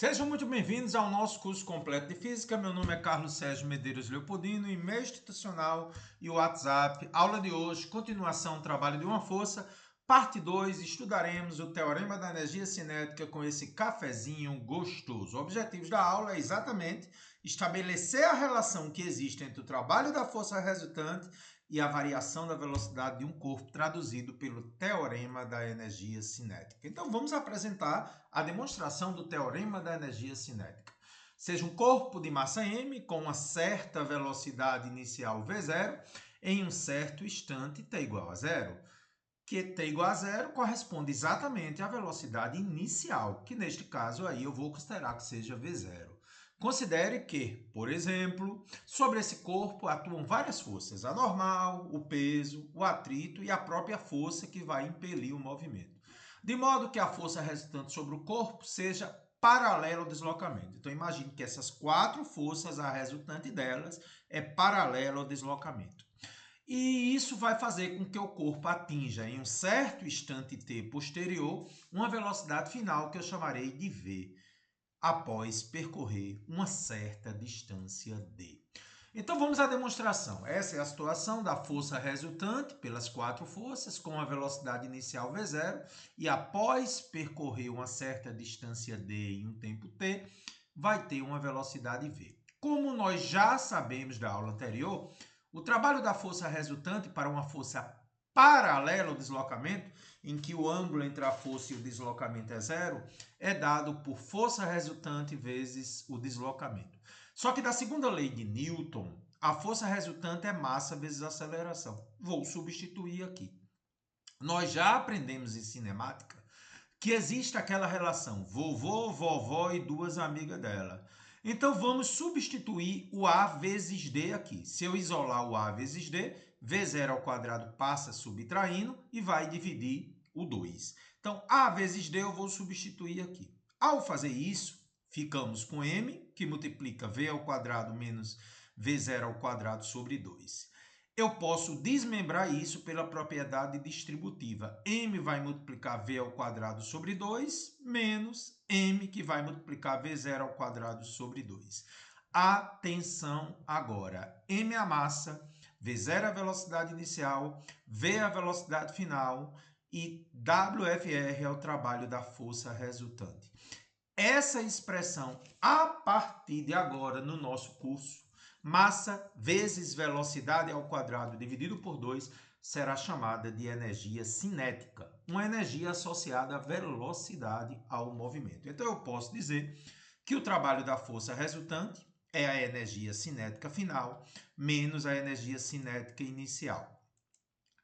Sejam muito bem-vindos ao nosso curso completo de Física. Meu nome é Carlos Sérgio Medeiros Leopoldino, e-mail institucional e WhatsApp. Aula de hoje, continuação, trabalho de uma força, parte 2, estudaremos o Teorema da Energia Cinética com esse cafezinho gostoso. Objetivos da aula é exatamente estabelecer a relação que existe entre o trabalho da força resultante e a variação da velocidade de um corpo, traduzido pelo Teorema da Energia Cinética. Então, vamos apresentar a demonstração do Teorema da Energia Cinética. Seja um corpo de massa m com uma certa velocidade inicial v0 em um certo instante t igual a zero, que t igual a zero corresponde exatamente à velocidade inicial, que neste caso aí eu vou considerar que seja v0. Considere que, por exemplo, sobre esse corpo atuam várias forças: a normal, o peso, o atrito e a própria força que vai impelir o movimento. De modo que a força resultante sobre o corpo seja paralela ao deslocamento. Então, imagine que essas quatro forças, a resultante delas é paralela ao deslocamento. E isso vai fazer com que o corpo atinja, em um certo instante t posterior, uma velocidade final que eu chamarei de v, após percorrer uma certa distância d. Então vamos à demonstração. Essa é a situação da força resultante pelas quatro forças com a velocidade inicial v0 e após percorrer uma certa distância d em um tempo t, vai ter uma velocidade v. Como nós já sabemos da aula anterior, o trabalho da força resultante para uma força paralela ao deslocamento, em que o ângulo entre a força e o deslocamento é zero, é dado por força resultante vezes o deslocamento. Só que da segunda lei de Newton, a força resultante é massa vezes aceleração. Vou substituir aqui. Nós já aprendemos em cinemática que existe aquela relação vovô, vovó e duas amigas dela. Então vamos substituir o A vezes D aqui. Se eu isolar o A vezes D, V0 ao quadrado passa subtraindo e vai dividir o 2. Então A vezes D eu vou substituir aqui. Ao fazer isso, ficamos com M, que multiplica V ao quadrado menos V0 ao quadrado sobre 2. Eu posso desmembrar isso pela propriedade distributiva. M vai multiplicar V ao quadrado sobre 2, menos M, que vai multiplicar V0 ao quadrado sobre 2. Atenção agora. M é a massa, V0 é a velocidade inicial, V é a velocidade final e WFR é o trabalho da força resultante. Essa expressão, a partir de agora, no nosso curso, massa vezes velocidade ao quadrado dividido por 2 será chamada de energia cinética, uma energia associada à velocidade ao movimento. Então eu posso dizer que o trabalho da força resultante é a energia cinética final menos a energia cinética inicial.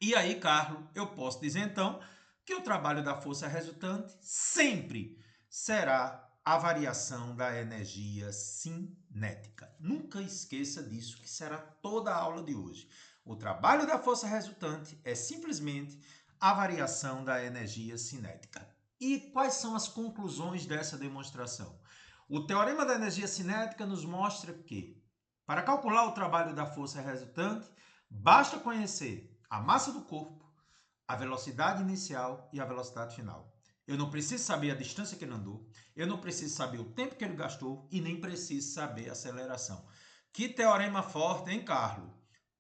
E aí, Carlos, eu posso dizer então que o trabalho da força resultante sempre será a variação da energia cinética. Nunca esqueça disso, que será toda a aula de hoje. O trabalho da força resultante é simplesmente a variação da energia cinética. E quais são as conclusões dessa demonstração? O teorema da energia cinética nos mostra que, para calcular o trabalho da força resultante, basta conhecer a massa do corpo, a velocidade inicial e a velocidade final. Eu não preciso saber a distância que ele andou, eu não preciso saber o tempo que ele gastou e nem preciso saber a aceleração. Que teorema forte, hein, Carlos?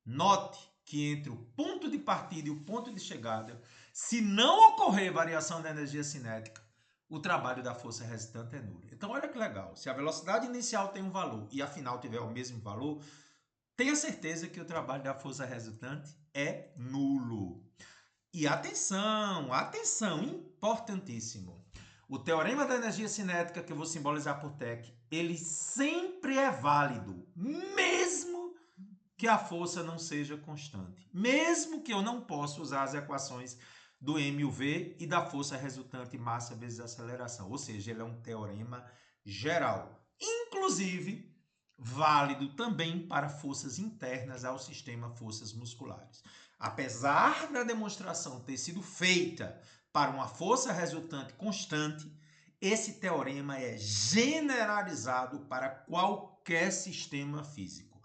Note que entre o ponto de partida e o ponto de chegada, se não ocorrer variação da energia cinética, o trabalho da força resultante é nulo. Então, olha que legal. Se a velocidade inicial tem um valor e a final tiver o mesmo valor, tenha certeza que o trabalho da força resultante é nulo. E atenção, atenção, importantíssimo. O teorema da energia cinética, que eu vou simbolizar por TEC, ele sempre é válido, mesmo que a força não seja constante. Mesmo que eu não possa usar as equações do M e o V e da força resultante massa vezes aceleração. Ou seja, ele é um teorema geral. Inclusive, válido também para forças internas ao sistema forças musculares. Apesar da demonstração ter sido feita para uma força resultante constante, esse teorema é generalizado para qualquer sistema físico.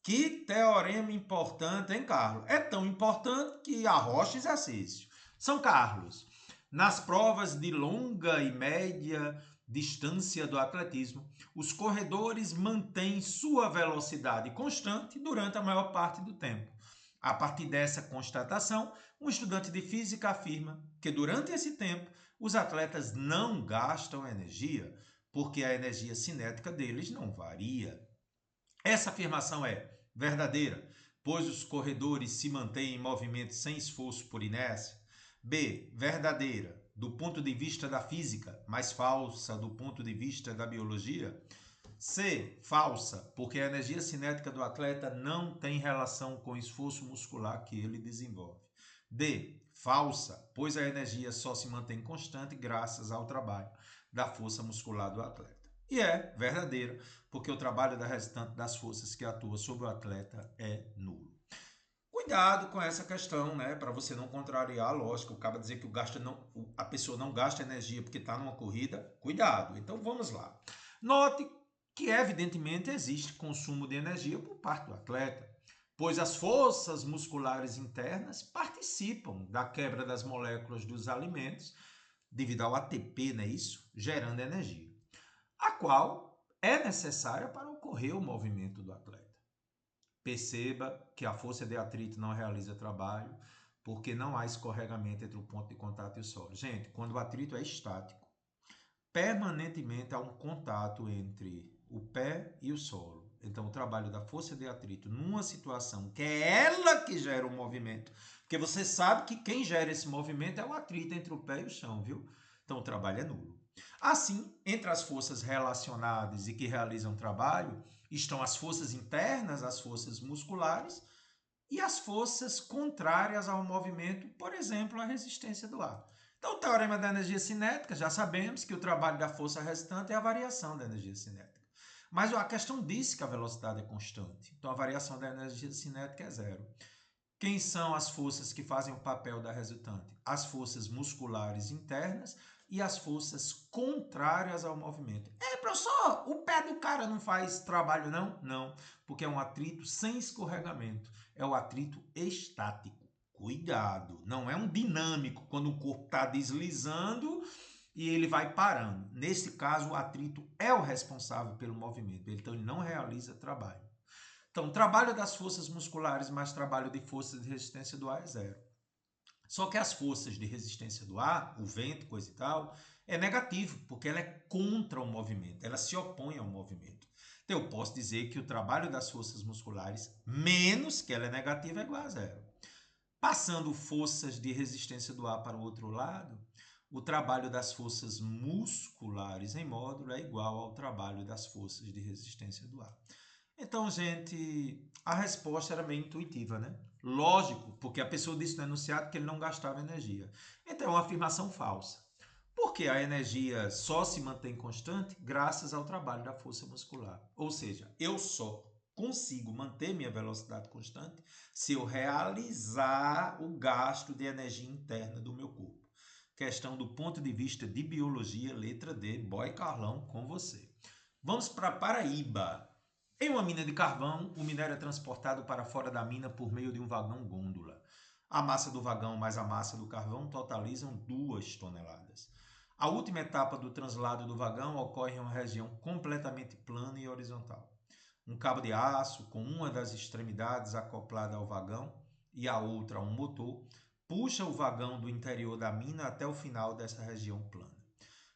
Que teorema importante, hein, Carlos? É tão importante que arrocha exercício. São Carlos, nas provas de longa e média distância do atletismo, os corredores mantêm sua velocidade constante durante a maior parte do tempo. A partir dessa constatação, um estudante de física afirma que durante esse tempo os atletas não gastam energia, porque a energia cinética deles não varia. Essa afirmação é verdadeira, pois os corredores se mantêm em movimento sem esforço por inércia. B. Verdadeira, do ponto de vista da física, mas falsa do ponto de vista da biologia. C. Falsa, porque a energia cinética do atleta não tem relação com o esforço muscular que ele desenvolve. D. Falsa, pois a energia só se mantém constante graças ao trabalho da força muscular do atleta. E é verdadeira, porque o trabalho da restante das forças que atua sobre o atleta é nulo. Cuidado com essa questão, né? Para você não contrariar a lógica. O cara dizer que a pessoa não gasta energia porque está numa corrida. Cuidado. Então vamos lá. Note que evidentemente existe consumo de energia por parte do atleta, pois as forças musculares internas participam da quebra das moléculas dos alimentos devido ao ATP, não é isso? Gerando energia, a qual é necessária para ocorrer o movimento do atleta. Perceba que a força de atrito não realiza trabalho, porque não há escorregamento entre o ponto de contato e o solo. Gente, quando o atrito é estático, permanentemente há um contato entre o pé e o solo. Então, o trabalho da força de atrito numa situação que é ela que gera o movimento, porque você sabe que quem gera esse movimento é o atrito entre o pé e o chão, viu? Então, o trabalho é nulo. Assim, entre as forças relacionadas e que realizam trabalho, estão as forças internas, as forças musculares e as forças contrárias ao movimento, por exemplo, a resistência do ar. Então, o teorema da energia cinética, já sabemos que o trabalho da força restante é a variação da energia cinética. Mas a questão disse que a velocidade é constante. Então, a variação da energia cinética é zero. Quem são as forças que fazem o papel da resultante? As forças musculares internas e as forças contrárias ao movimento. Professor, o pé do cara não faz trabalho não? Não, porque é um atrito sem escorregamento. É o atrito estático. Cuidado, não é um dinâmico, quando o corpo está deslizando e ele vai parando. Nesse caso, o atrito é o responsável pelo movimento, então ele não realiza trabalho. Então, trabalho das forças musculares mais trabalho de forças de resistência do ar é zero. Só que as forças de resistência do ar, o vento, coisa e tal, é negativo, porque ela é contra o movimento, ela se opõe ao movimento. Então, eu posso dizer que o trabalho das forças musculares, menos que ela é negativa, é igual a zero. Passando forças de resistência do ar para o outro lado, o trabalho das forças musculares em módulo é igual ao trabalho das forças de resistência do ar. Então, gente, a resposta era meio intuitiva, né? Lógico, porque a pessoa disse no enunciado que ele não gastava energia. Então, é uma afirmação falsa. Porque a energia só se mantém constante graças ao trabalho da força muscular. Ou seja, eu só consigo manter minha velocidade constante se eu realizar o gasto de energia interna do meu corpo. Questão do ponto de vista de biologia, letra D, Boy Carlão, com você. Vamos para Paraíba. Em uma mina de carvão, o minério é transportado para fora da mina por meio de um vagão-gôndola. A massa do vagão mais a massa do carvão totalizam 2 toneladas. A última etapa do translado do vagão ocorre em uma região completamente plana e horizontal. Um cabo de aço, com uma das extremidades acoplada ao vagão e a outra a um motor, puxa o vagão do interior da mina até o final dessa região plana.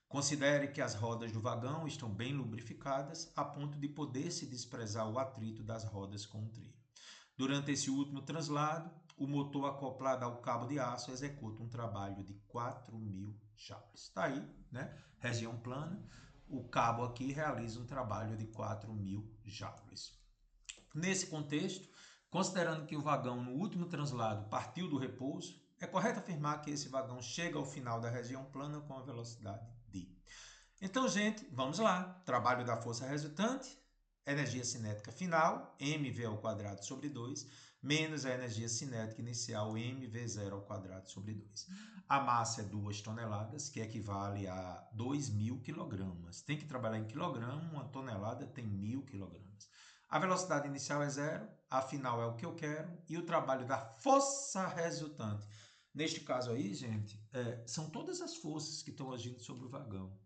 Considere que as rodas do vagão estão bem lubrificadas a ponto de poder-se desprezar o atrito das rodas com o trilho. Durante esse último translado, o motor acoplado ao cabo de aço executa um trabalho de 4.000 joules. Está aí, né? Região plana. O cabo aqui realiza um trabalho de 4.000 joules. Nesse contexto, considerando que o vagão no último translado partiu do repouso, é correto afirmar que esse vagão chega ao final da região plana com a velocidade d. Então, gente, vamos lá. Trabalho da força resultante, energia cinética final, mv ao quadrado sobre 2, menos a energia cinética inicial, mv0 ao quadrado sobre 2. A massa é 2 toneladas, que equivale a 2.000 quilogramas. Tem que trabalhar em quilograma, uma tonelada tem 1.000 quilogramas. A velocidade inicial é zero, a final é o que eu quero, e o trabalho da força resultante. Neste caso aí, gente, são todas as forças que estão agindo sobre o vagão.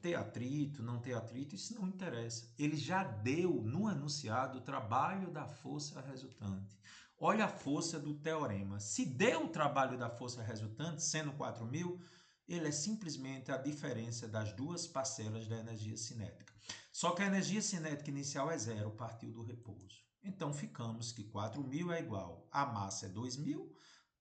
Ter atrito, não ter atrito, isso não interessa. Ele já deu no enunciado o trabalho da força resultante. Olha a força do teorema. Se deu o trabalho da força resultante, sendo 4.000, ele é simplesmente a diferença das duas parcelas da energia cinética. Só que a energia cinética inicial é zero, partiu do repouso. Então ficamos que 4.000 é igual a massa é 2.000,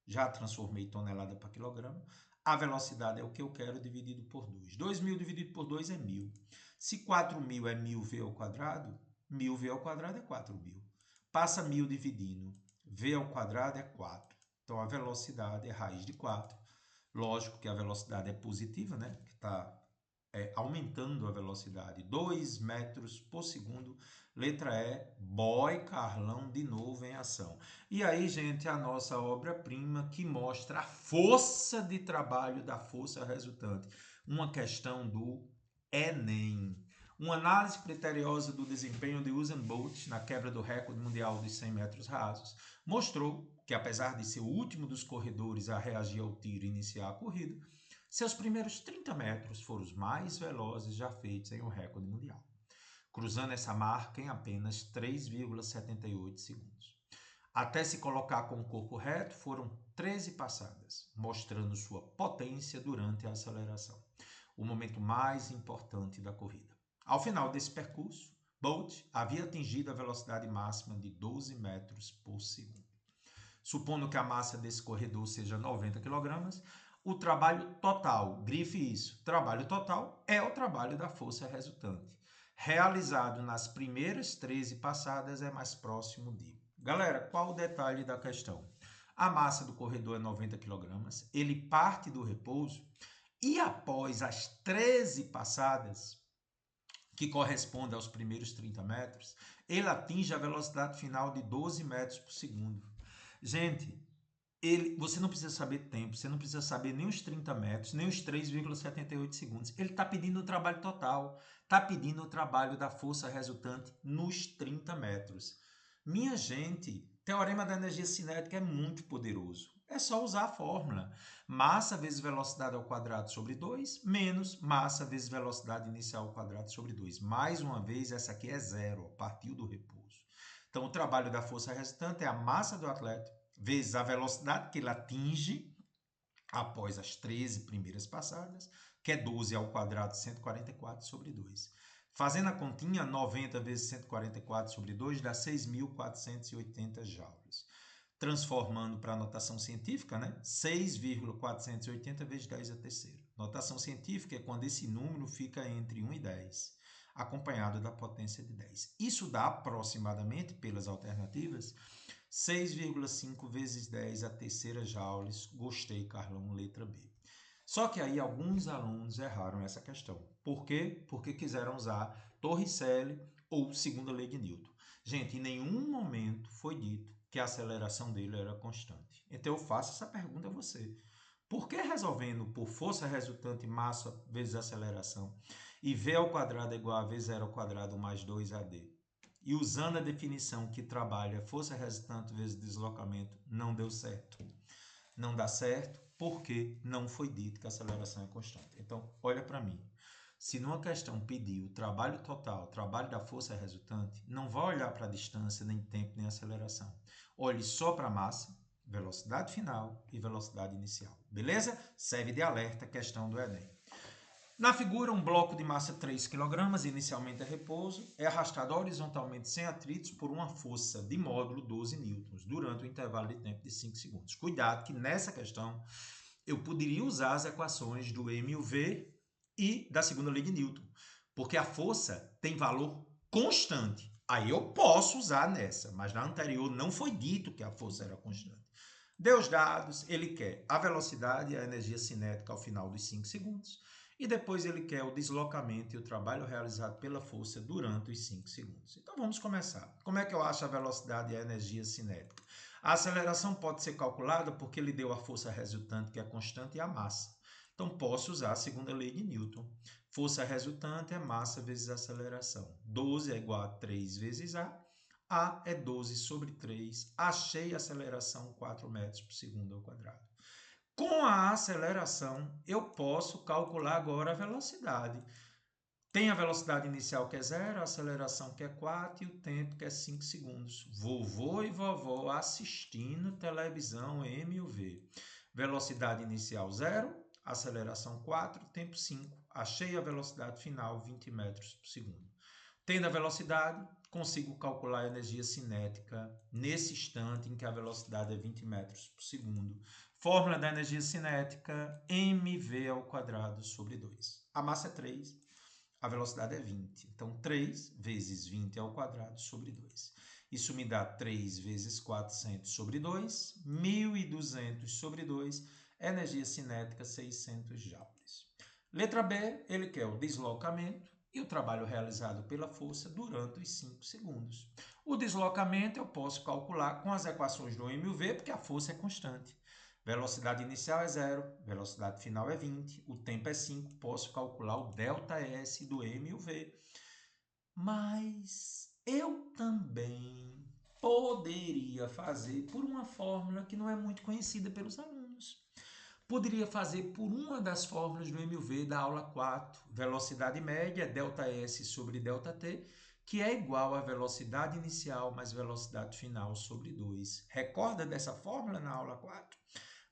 já transformei tonelada para quilograma. A velocidade é o que eu quero dividido por 2. 2.000 dividido por 2 é 1.000. Se 4.000 é 1.000 v ao quadrado, 1.000 v ao quadrado é 4.000. Passa 1.000 dividindo, v ao quadrado é 4. Então a velocidade é raiz de 4. Lógico que a velocidade é positiva, né? Que está aumentando a velocidade. 2 metros por segundo. Letra E, Boy Carlão de novo em ação. E aí, gente, a nossa obra-prima que mostra a força de trabalho da força resultante. Uma questão do Enem. Uma análise criteriosa do desempenho de Usain Bolt na quebra do recorde mundial dos 100 metros rasos mostrou que, apesar de ser o último dos corredores a reagir ao tiro e iniciar a corrida, seus primeiros 30 metros foram os mais velozes já feitos em um recorde mundial, cruzando essa marca em apenas 3,78 segundos. Até se colocar com o corpo reto, foram 13 passadas, mostrando sua potência durante a aceleração, o momento mais importante da corrida. Ao final desse percurso, Bolt havia atingido a velocidade máxima de 12 metros por segundo. Supondo que a massa desse corredor seja 90 kg, o trabalho total, grife isso, trabalho total é o trabalho da força resultante. Realizado nas primeiras 13 passadas é mais próximo de. Galera, qual o detalhe da questão? A massa do corredor é 90 kg, ele parte do repouso e após as 13 passadas, que corresponde aos primeiros 30 metros, ele atinge a velocidade final de 12 metros por segundo. Gente, você não precisa saber tempo, você não precisa saber nem os 30 metros, nem os 3,78 segundos. Ele está pedindo o trabalho total, está pedindo o trabalho da força resultante nos 30 metros. Minha gente, teorema da energia cinética é muito poderoso. É só usar a fórmula. Massa vezes velocidade ao quadrado sobre 2, menos massa vezes velocidade inicial ao quadrado sobre 2. Mais uma vez, essa aqui é zero, partiu do repouso. Então, o trabalho da força resultante é a massa do atleta vezes a velocidade que ele atinge após as 13 primeiras passadas, que é 12 ao quadrado 144 sobre 2. Fazendo a continha, 90 vezes 144 sobre 2 dá 6.480 joules. Transformando para a notação científica, né? 6,480 vezes 10 a terceira. Notação científica é quando esse número fica entre 1 e 10, acompanhado da potência de 10. Isso dá aproximadamente, pelas alternativas, 6,5 vezes 10 a terceira joules. Gostei, Carlão, letra B. Só que aí alguns alunos erraram essa questão. Por quê? Porque quiseram usar Torricelli ou segunda lei de Newton. Gente, em nenhum momento foi dito que a aceleração dele era constante. Então eu faço essa pergunta a você. Por que resolvendo por força resultante massa vezes aceleração e V ao quadrado é igual a V0 ao quadrado mais 2AD, e usando a definição que trabalha força resultante vezes deslocamento, não deu certo? Não dá certo porque não foi dito que a aceleração é constante. Então, olha para mim. Se numa questão pedir o trabalho total, o trabalho da força resultante, não vai olhar para a distância, nem tempo, nem aceleração. Olhe só para a massa, velocidade final e velocidade inicial. Beleza? Serve de alerta a questão do Enem. Na figura, um bloco de massa 3 kg, inicialmente a repouso, é arrastado horizontalmente sem atritos por uma força de módulo 12 newtons durante o intervalo de tempo de 5 segundos. Cuidado que nessa questão eu poderia usar as equações do M e o V e da segunda lei de Newton, porque a força tem valor constante. Aí eu posso usar nessa, mas na anterior não foi dito que a força era constante. Deu os dados, ele quer a velocidade e a energia cinética ao final dos 5 segundos, e depois ele quer o deslocamento e o trabalho realizado pela força durante os 5 segundos. Então vamos começar. Como é que eu acho a velocidade e a energia cinética? A aceleração pode ser calculada porque ele deu a força resultante, que é constante, e a massa. Então posso usar a segunda lei de Newton. Força resultante é massa vezes aceleração. 12 é igual a 3 vezes A é 12 sobre 3. Achei a aceleração 4 metros por segundo ao quadrado. Com a aceleração, eu posso calcular agora a velocidade. Tem a velocidade inicial que é 0, a aceleração que é 4 e o tempo que é 5 segundos. Vovô e vovó assistindo televisão M e o V. Velocidade inicial 0, aceleração 4, tempo 5. Achei a velocidade final 20 metros por segundo. Tendo a velocidade, consigo calcular a energia cinética nesse instante em que a velocidade é 20 metros por segundo. Fórmula da energia cinética, mv ao quadrado sobre 2. A massa é 3, a velocidade é 20. Então, 3 vezes 20 ao quadrado sobre 2. Isso me dá 3 vezes 400 sobre 2, 1.200 sobre 2, energia cinética 600 joules. Letra B, ele quer o deslocamento e o trabalho realizado pela força durante os 5 segundos. O deslocamento eu posso calcular com as equações do M e o V, porque a força é constante. Velocidade inicial é 0, velocidade final é 20, o tempo é 5, posso calcular o ΔS do M e o V. Mas eu também poderia fazer por uma fórmula que não é muito conhecida pelos alunos. Poderia fazer por uma das fórmulas do M e o V da aula 4, velocidade média, ΔS sobre ΔT, que é igual a velocidade inicial mais velocidade final sobre 2. Recorda dessa fórmula na aula 4?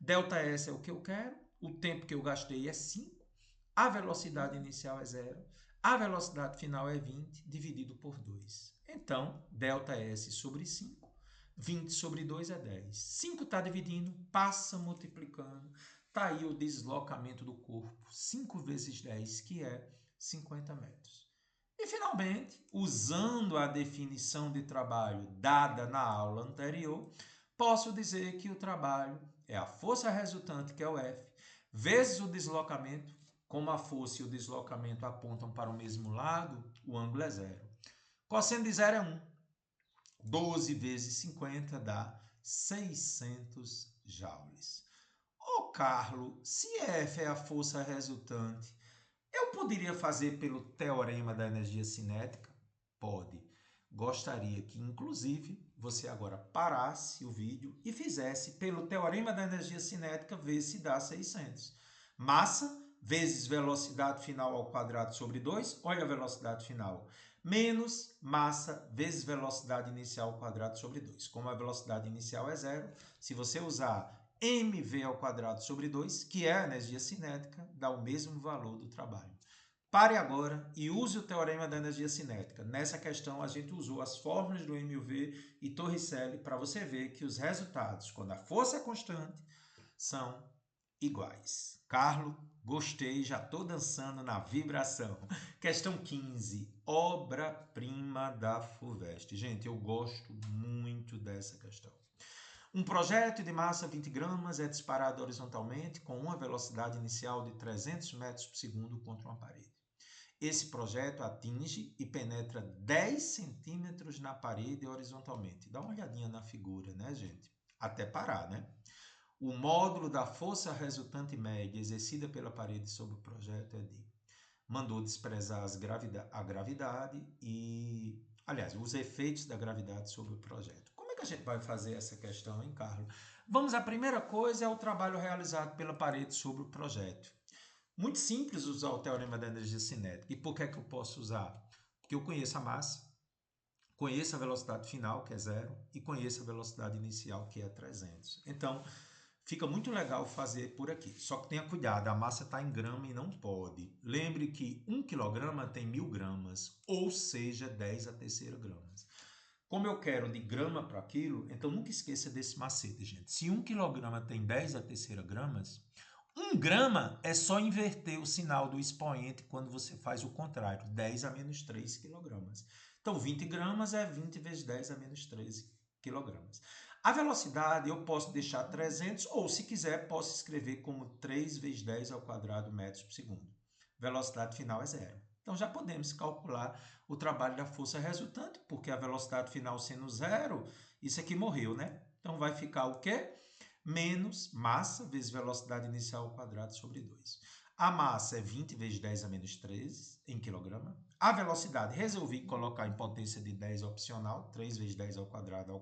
ΔS é o que eu quero, o tempo que eu gastei é 5, a velocidade inicial é 0, a velocidade final é 20, dividido por 2. Então, ΔS sobre 5, 20 sobre 2 é 10. 5 está dividindo, passa multiplicando. Está aí o deslocamento do corpo, 5 vezes 10, que é 50 metros. E, finalmente, usando a definição de trabalho dada na aula anterior, posso dizer que o trabalho é a força resultante, que é o F, vezes o deslocamento. Como a força e o deslocamento apontam para o mesmo lado, o ângulo é 0. Cosseno de 0 é 1. 12 vezes 50 dá 600 joules. Ô, Carlos, se F é a força resultante, eu poderia fazer pelo teorema da energia cinética? Pode. Gostaria que, inclusive, você agora parasse o vídeo e fizesse pelo teorema da energia cinética ver se dá 600. Massa vezes velocidade final ao quadrado sobre 2, olha a velocidade final, menos massa vezes velocidade inicial ao quadrado sobre 2. Como a velocidade inicial é 0, se você usar mv ao quadrado sobre 2, que é a energia cinética, dá o mesmo valor do trabalho. Pare agora e use o teorema da energia cinética. Nessa questão, a gente usou as fórmulas do M e o V e Torricelli para você ver que os resultados, quando a força é constante, são iguais. Carlos, gostei, já estou dançando na vibração. Questão 15, obra-prima da FUVEST. Gente, eu gosto muito dessa questão. Um projétil de massa 20 gramas é disparado horizontalmente com uma velocidade inicial de 300 metros por segundo contra uma parede. Esse projétil atinge e penetra 10 centímetros na parede horizontalmente. Dá uma olhadinha na figura, né, gente? Até parar, né? O módulo da força resultante média exercida pela parede sobre o projétil é de... Mandou desprezar a gravidade e... Aliás, os efeitos da gravidade sobre o projétil. Como é que a gente vai fazer essa questão, hein, Carlos? Vamos, a primeira coisa é o trabalho realizado pela parede sobre o projétil. Muito simples usar o teorema da energia cinética. E por que é que eu posso usar? Porque eu conheço a massa, conheço a velocidade final, que é 0, e conheço a velocidade inicial, que é 300. Então, fica muito legal fazer por aqui. Só que tenha cuidado, a massa está em grama e não pode. Lembre que 1 kg tem 1.000 gramas, ou seja, 10 a terceira gramas. Como eu quero de grama para quilo, então nunca esqueça desse macete, gente. Se 1 kg tem 10 a terceira gramas, 1 grama é só inverter o sinal do expoente quando você faz o contrário, 10 a menos 3 quilogramas. Então, 20 gramas é 20 vezes 10 a menos 13 quilogramas. A velocidade eu posso deixar 300 ou, se quiser, posso escrever como 3 vezes 10 ao quadrado metros por segundo. Velocidade final é 0. Então, já podemos calcular o trabalho da força resultante, porque a velocidade final sendo 0, isso aqui morreu, né? Então, vai ficar o quê? Menos massa vezes velocidade inicial ao quadrado sobre 2. A massa é 20 vezes 10 a menos 13 em quilograma. A velocidade, resolvi colocar em potência de 10 opcional, 3 vezes 10 ao quadrado.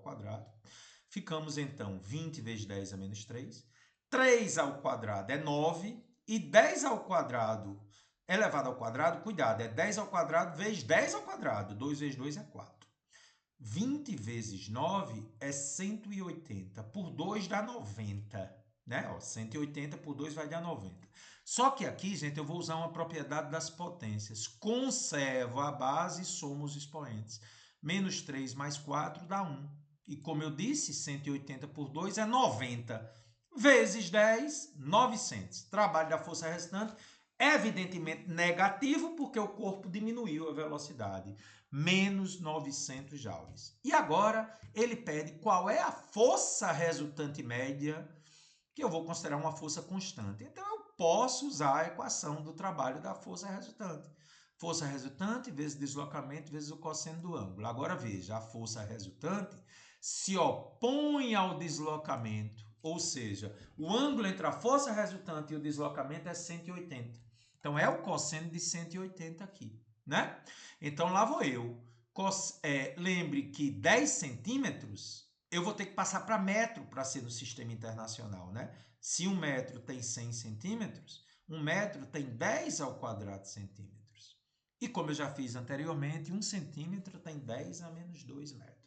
Ficamos, então, 20 vezes 10 a menos 3. 3 ao quadrado é 9 e 10 ao quadrado elevado ao quadrado, cuidado, é 10 ao quadrado vezes 10 ao quadrado. 2 vezes 2 é 4. 20 vezes 9 é 180. Por 2 dá 90. Né? Ó, 180 por 2 vai dar 90. Só que aqui, gente, eu vou usar uma propriedade das potências. Conservo a base e somo os expoentes. Menos 3 mais 4 dá 1. E como eu disse, 180 por 2 é 90. Vezes 10, 900. Trabalho da força restante, evidentemente negativo, porque o corpo diminuiu a velocidade. Menos 900 joules. E agora ele pede qual é a força resultante média, que eu vou considerar uma força constante. Então eu posso usar a equação do trabalho da força resultante. Força resultante vezes deslocamento vezes o cosseno do ângulo. Agora veja, a força resultante se opõe ao deslocamento, ou seja, o ângulo entre a força resultante e o deslocamento é 180. Então é o cosseno de 180 aqui, né? Então lá vou eu. Lembre que 10 centímetros eu vou ter que passar para metro para ser no sistema internacional, né? Se 1 metro tem 100 centímetros, 1 metro tem 10 ao quadrado centímetros. E como eu já fiz anteriormente, 1 centímetro tem 10 a menos 2 metros.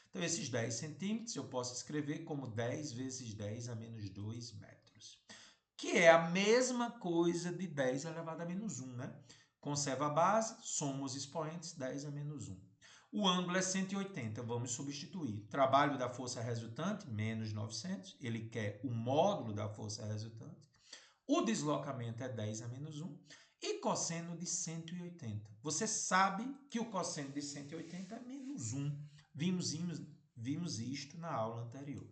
Então, esses 10 centímetros eu posso escrever como 10 vezes 10 a menos 2 metros. Que é a mesma coisa de 10 elevado a menos 1, né? Conserva a base, soma os expoentes, 10 a menos 1. O ângulo é 180, vamos substituir. Trabalho da força resultante, menos 900. Ele quer o módulo da força resultante. O deslocamento é 10 a menos 1. E cosseno de 180. Você sabe que o cosseno de 180 é menos 1. Vimos isto na aula anterior.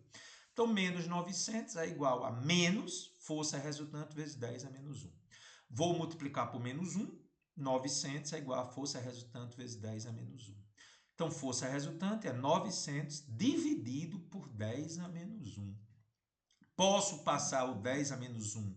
Então, menos 900 é igual a menos força resultante vezes 10 a menos 1. Vou multiplicar por menos 1. 900 é igual a força resultante vezes 10 a menos 1. Então, força resultante é 900 dividido por 10 a menos 1. Posso passar o 10 a menos 1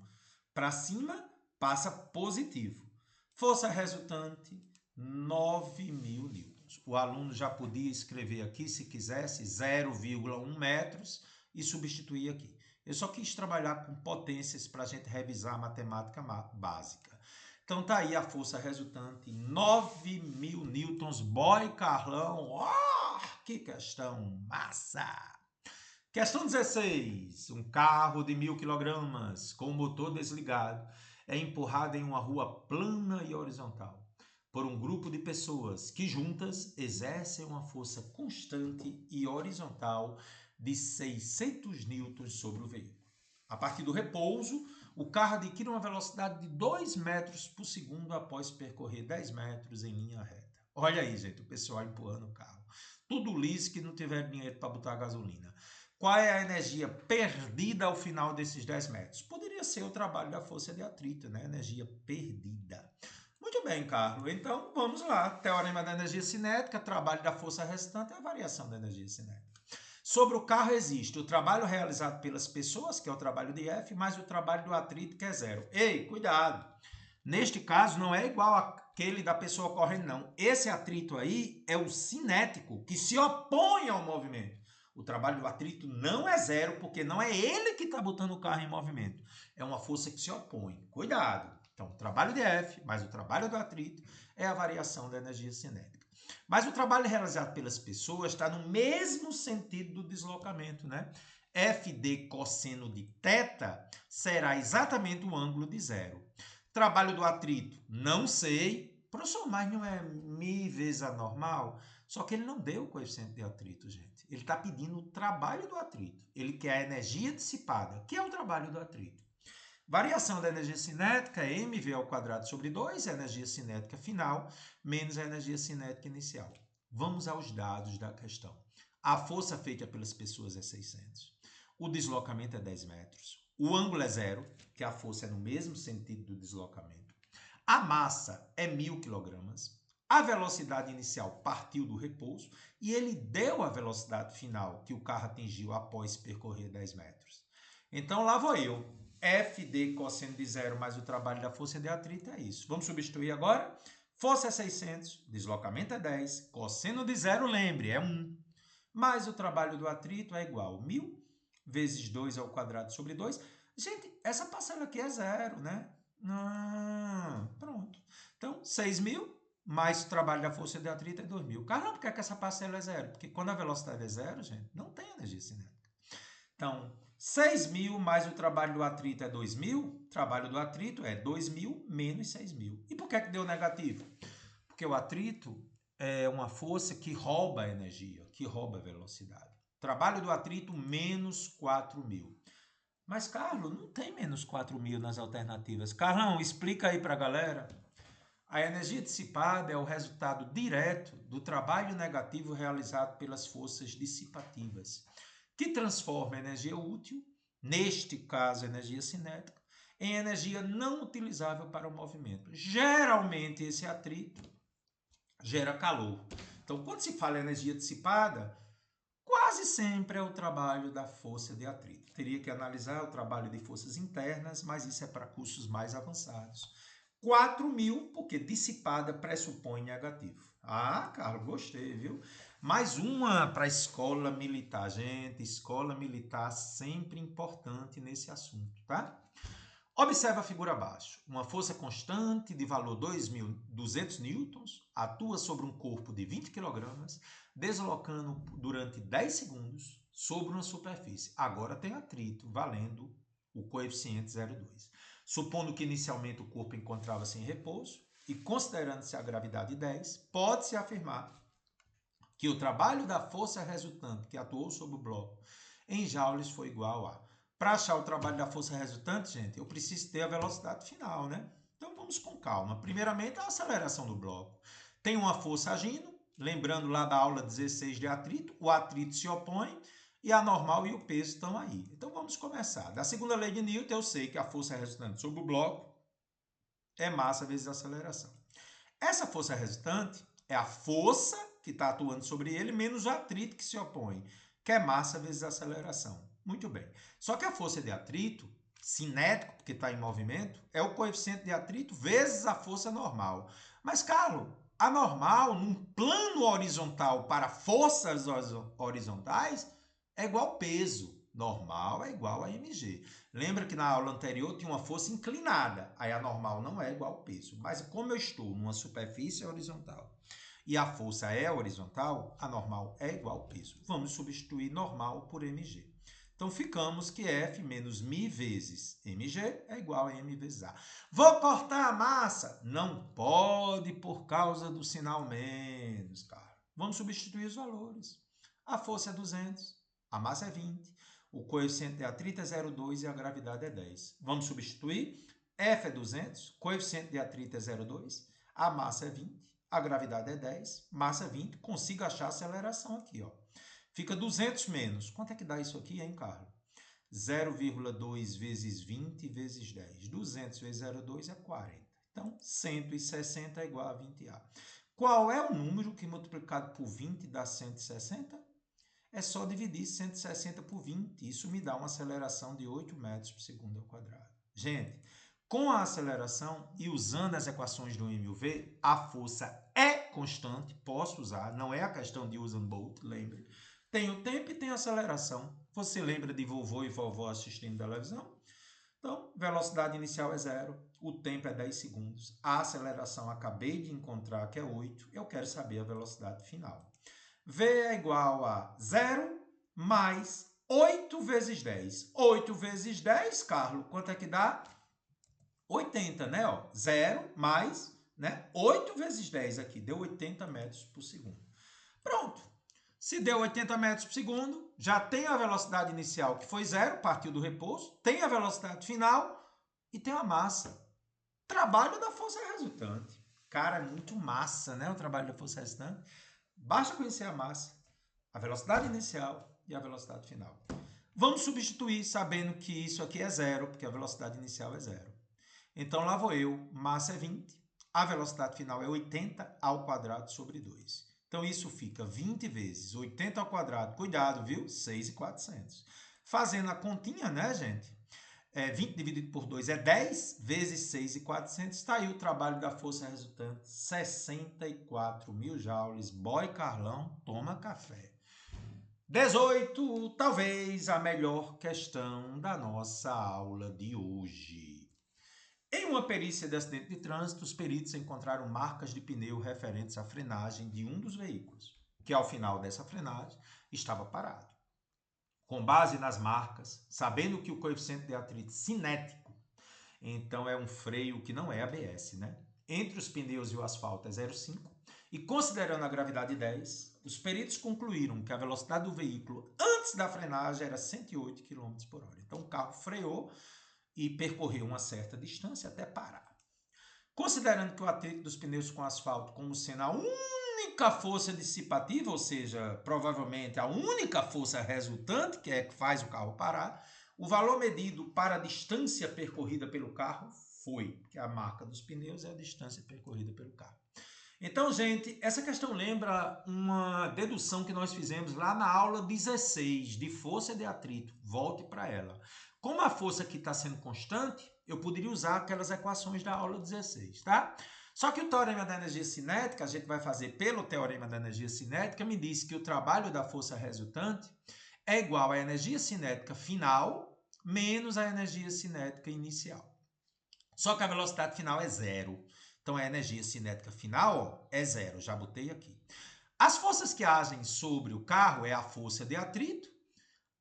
para cima, passa positivo. Força resultante, 9.000 newtons. O aluno já podia escrever aqui, se quisesse, 0,1 metros e substituir aqui. Eu só quis trabalhar com potências para a gente revisar a matemática básica. Então tá aí a força resultante, 9.000 newtons. Boy, Carlão, oh, que questão massa! Questão 16. Um carro de 1.000 quilogramas com o motor desligado é empurrado em uma rua plana e horizontal por um grupo de pessoas que juntas exercem uma força constante e horizontal de 600 newtons sobre o veículo. A partir do repouso, o carro adquire uma velocidade de 2 metros por segundo após percorrer 10 metros em linha reta. Olha aí, gente, o pessoal empurrando o carro. Tudo liso que não tiver dinheiro para botar gasolina. Qual é a energia perdida ao final desses 10 metros? Poderia ser o trabalho da força de atrito, né? Energia perdida. Muito bem, Carlos. Então, vamos lá. Teorema da energia cinética, trabalho da força restante é a variação da energia cinética. Sobre o carro existe o trabalho realizado pelas pessoas, que é o trabalho de F, mais o trabalho do atrito, que é 0. Ei, cuidado! Neste caso, não é igual àquele da pessoa correndo, não. Esse atrito aí é o cinético, que se opõe ao movimento. O trabalho do atrito não é 0, porque não é ele que está botando o carro em movimento. É uma força que se opõe. Cuidado! Então, o trabalho de F mais o trabalho do atrito é a variação da energia cinética. Mas o trabalho realizado pelas pessoas está no mesmo sentido do deslocamento, né? FD cosseno de θ será exatamente o ângulo de 0. Trabalho do atrito, não sei. Professor, mas não é mi vezes a normal? Só que ele não deu o coeficiente de atrito, gente. Ele está pedindo o trabalho do atrito. Ele quer a energia dissipada, que é o trabalho do atrito. Variação da energia cinética é mv ao quadrado sobre 2, a energia cinética final, menos a energia cinética inicial. Vamos aos dados da questão. A força feita pelas pessoas é 600. O deslocamento é 10 metros. O ângulo é 0, que a força é no mesmo sentido do deslocamento. A massa é 1.000 quilogramas. A velocidade inicial partiu do repouso e ele deu a velocidade final que o carro atingiu após percorrer 10 metros. Então lá vou eu. FD cosseno de 0 mais o trabalho da força de atrito é isso. Vamos substituir agora? Força é 600, deslocamento é 10, cosseno de 0, lembre, é 1. Mais o trabalho do atrito é igual a 1.000 vezes 2 ao quadrado sobre 2. Gente, essa parcela aqui é 0, né? Pronto. Então, 6.000 mais o trabalho da força de atrito é 2.000. Caramba, por que é que essa parcela é zero? Porque quando a velocidade é zero, gente, não tem energia cinética. Então, 6.000 mais o trabalho do atrito é 2.000. O trabalho do atrito é 2.000 menos 6.000. E por que é que deu negativo? Porque o atrito é uma força que rouba a energia, que rouba a velocidade. Trabalho do atrito menos 4.000. Mas, Carlos, não tem menos 4.000 nas alternativas. Carlão, explica aí para a galera. A energia dissipada é o resultado direto do trabalho negativo realizado pelas forças dissipativas, que transforma a energia útil, neste caso energia cinética, em energia não utilizável para o movimento. Geralmente esse atrito gera calor. Então, quando se fala em energia dissipada, quase sempre é o trabalho da força de atrito. Teria que analisar o trabalho de forças internas, mas isso é para cursos mais avançados. 4.000, porque dissipada pressupõe negativo. Ah, Carlos, gostei, viu? Mais uma para a escola militar. Gente, escola militar sempre importante nesse assunto, tá? Observe a figura abaixo. Uma força constante de valor 2.200 newtons atua sobre um corpo de 20 kg, deslocando durante 10 segundos sobre uma superfície. Agora tem atrito, valendo o coeficiente 0,2. Supondo que inicialmente o corpo encontrava-se em repouso e considerando-se a gravidade 10, pode-se afirmar que o trabalho da força resultante que atuou sobre o bloco em joules foi igual a... Para achar o trabalho da força resultante, gente, eu preciso ter a velocidade final, né? Então vamos com calma. Primeiramente, a aceleração do bloco. Tem uma força agindo, lembrando lá da aula 16 de atrito, o atrito se opõe e a normal e o peso estão aí. Então vamos começar. Da segunda lei de Newton, eu sei que a força resultante sobre o bloco é massa vezes aceleração. Essa força resultante é a força que está atuando sobre ele menos o atrito que se opõe, que é massa vezes aceleração. Muito bem. Só que a força de atrito, cinético, porque está em movimento, é o coeficiente de atrito vezes a força normal. Mas, Carlos, a normal, num plano horizontal para forças horizontais, é igual peso. Normal é igual a mg. Lembra que na aula anterior tinha uma força inclinada, aí a normal não é igual ao peso. Mas como eu estou numa superfície horizontal e a força é horizontal, a normal é igual ao peso. Vamos substituir normal por mg. Então ficamos que F menos μ vezes mg é igual a m vezes a. Vou cortar a massa? Não pode por causa do sinal menos, cara. Vamos substituir os valores. A força é 200, a massa é 20. O coeficiente de atrito é 0,2 e a gravidade é 10. Vamos substituir. F é 200, coeficiente de atrito é 0,2, a massa é 20, a gravidade é 10, massa 20. Consigo achar a aceleração aqui, ó. Fica 200 menos. Quanto é que dá isso aqui, hein, Carlos? 0,2 vezes 20 vezes 10. 200 vezes 0,2 é 40. Então, 160 é igual a 20A. Qual é o número que multiplicado por 20 dá 160? É só dividir 160 por 20. Isso me dá uma aceleração de 8 metros por segundo ao quadrado. Gente, com a aceleração e usando as equações do M e o V, a força é constante, posso usar, não é a questão de Usain Bolt, lembre. Tem o tempo e tem a aceleração. Você lembra de vovô e vovó assistindo televisão? Então, velocidade inicial é 0, o tempo é 10 segundos, a aceleração acabei de encontrar que é 8, eu quero saber a velocidade final. V é igual a 0 mais 8 vezes 10. 8 vezes 10, Carlos, quanto é que dá? 80, né? 0 mais 8 vezes 10 aqui, deu 80 metros por segundo. Pronto. Se deu 80 metros por segundo, já tem a velocidade inicial, que foi 0, partiu do repouso, tem a velocidade final e tem a massa. Trabalho da força resultante. Cara, é muito massa, né? O trabalho da força resultante. Basta conhecer a massa, a velocidade inicial e a velocidade final. Vamos substituir sabendo que isso aqui é 0, porque a velocidade inicial é 0. Então lá vou eu, massa é 20, a velocidade final é 80 ao quadrado sobre 2. Então isso fica 20 vezes 80 ao quadrado, cuidado, viu? 6.400. Fazendo a continha, né, gente? 20 dividido por 2 é 10, vezes 6.400. Está aí o trabalho da força resultante, 64.000 joules. Boy Carlão, toma café. 18, talvez a melhor questão da nossa aula de hoje. Em uma perícia de acidente de trânsito, os peritos encontraram marcas de pneu referentes à frenagem de um dos veículos, que ao final dessa frenagem estava parado. Com base nas marcas, sabendo que o coeficiente de atrito cinético, então é um freio que não é ABS, né? Entre os pneus e o asfalto é 0,5, e considerando a gravidade 10, os peritos concluíram que a velocidade do veículo antes da frenagem era 108 km por hora. Então o carro freou e percorreu uma certa distância até parar. Considerando que o atrito dos pneus com asfalto como sendo a única força dissipativa, ou seja, provavelmente a única força resultante, que é que faz o carro parar, o valor medido para a distância percorrida pelo carro foi, que a marca dos pneus é a distância percorrida pelo carro. Então, gente, essa questão lembra uma dedução que nós fizemos lá na aula 16 de força de atrito. Volte para ela. Como a força aqui está sendo constante, eu poderia usar aquelas equações da aula 16, tá? Só que o teorema da energia cinética, a gente vai fazer pelo teorema da energia cinética, me diz que o trabalho da força resultante é igual à energia cinética final menos a energia cinética inicial. Só que a velocidade final é zero. Então, a energia cinética final ó, é zero. Já botei aqui. As forças que agem sobre o carro é a força de atrito,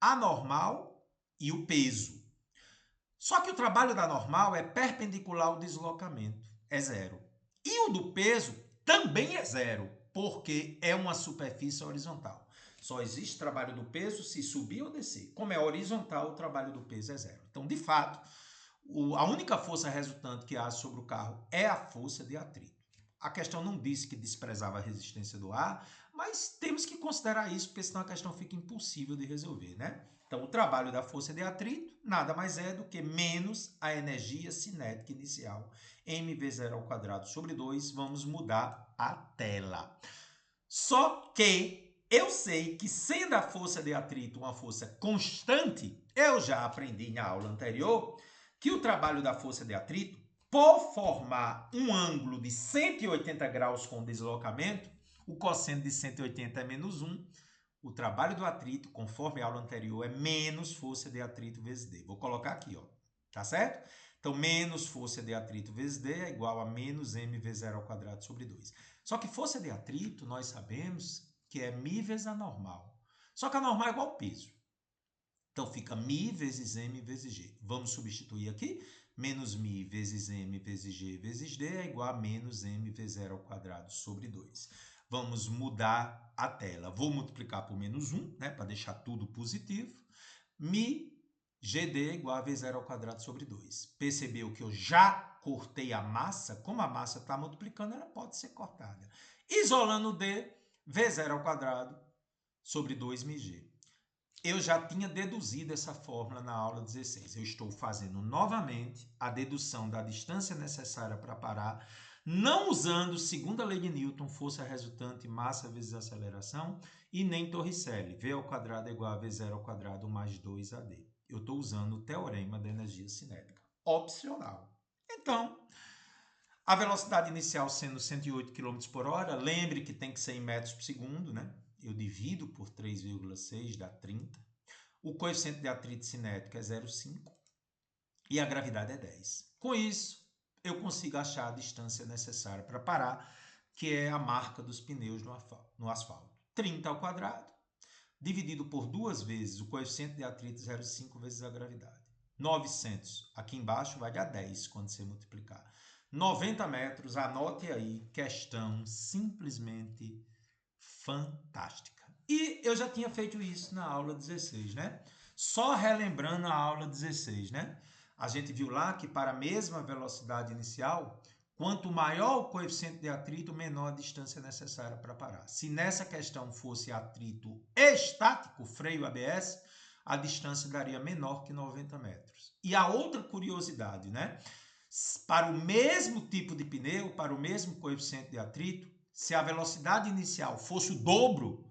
a normal e o peso. Só que o trabalho da normal é perpendicular ao deslocamento. É zero. E o do peso também é zero, porque é uma superfície horizontal. Só existe trabalho do peso se subir ou descer. Como é horizontal, o trabalho do peso é zero. Então, de fato, a única força resultante que age sobre o carro é a força de atrito. A questão não disse que desprezava a resistência do ar, mas temos que considerar isso, porque senão a questão fica impossível de resolver, né? Então, o trabalho da força de atrito nada mais é do que menos a energia cinética inicial, mv0 ao quadrado sobre 2. Vamos mudar a tela. Só que eu sei que, sendo a força de atrito uma força constante, eu já aprendi na aula anterior que o trabalho da força de atrito, por formar um ângulo de 180 graus com deslocamento, o cosseno de 180 é menos 1, o trabalho do atrito, conforme a aula anterior, é menos força de atrito vezes D. Vou colocar aqui, ó, tá certo? Então, menos força de atrito vezes D é igual a menos mv0 ao quadrado sobre 2. Só que força de atrito, nós sabemos que é μ vezes a normal. Só que a normal é igual ao peso. Então, fica μ vezes m vezes g. Vamos substituir aqui. Menos μ vezes m vezes g vezes d é igual a menos mv0 ao quadrado sobre 2. Vamos mudar a tela. Vou multiplicar por menos 1, né, para deixar tudo positivo. μ GD é igual a V0 ao quadrado sobre 2. Percebeu que eu já cortei a massa? Como a massa está multiplicando, ela pode ser cortada. Isolando D, V0 ao quadrado sobre 2μg. Eu já tinha deduzido essa fórmula na aula 16. Eu estou fazendo novamente a dedução da distância necessária para parar, não usando segunda lei de Newton, força resultante, massa vezes aceleração, e nem Torricelli, V ao quadrado é igual a V0 ao quadrado mais 2AD. Eu estou usando o teorema da energia cinética. Opcional. Então, a velocidade inicial sendo 108 km por hora, lembre que tem que ser em metros por segundo, né? Eu divido por 3,6, dá 30. O coeficiente de atrito cinético é 0,5 e a gravidade é 10. Com isso, eu consigo achar a distância necessária para parar, que é a marca dos pneus no asfalto. 30 ao quadrado, dividido por 2 vezes o coeficiente de atrito 0,5 vezes a gravidade. 900, aqui embaixo vai dar 10 quando você multiplicar. 90 metros, anote aí, questão simplesmente fantástica. E eu já tinha feito isso na aula 16, né? Só relembrando a aula 16, né? A gente viu lá que para a mesma velocidade inicial, quanto maior o coeficiente de atrito, menor a distância necessária para parar. Se nessa questão fosse atrito estático, freio ABS, a distância daria menor que 90 metros. E a outra curiosidade, né? Para o mesmo tipo de pneu, para o mesmo coeficiente de atrito, se a velocidade inicial fosse o dobro,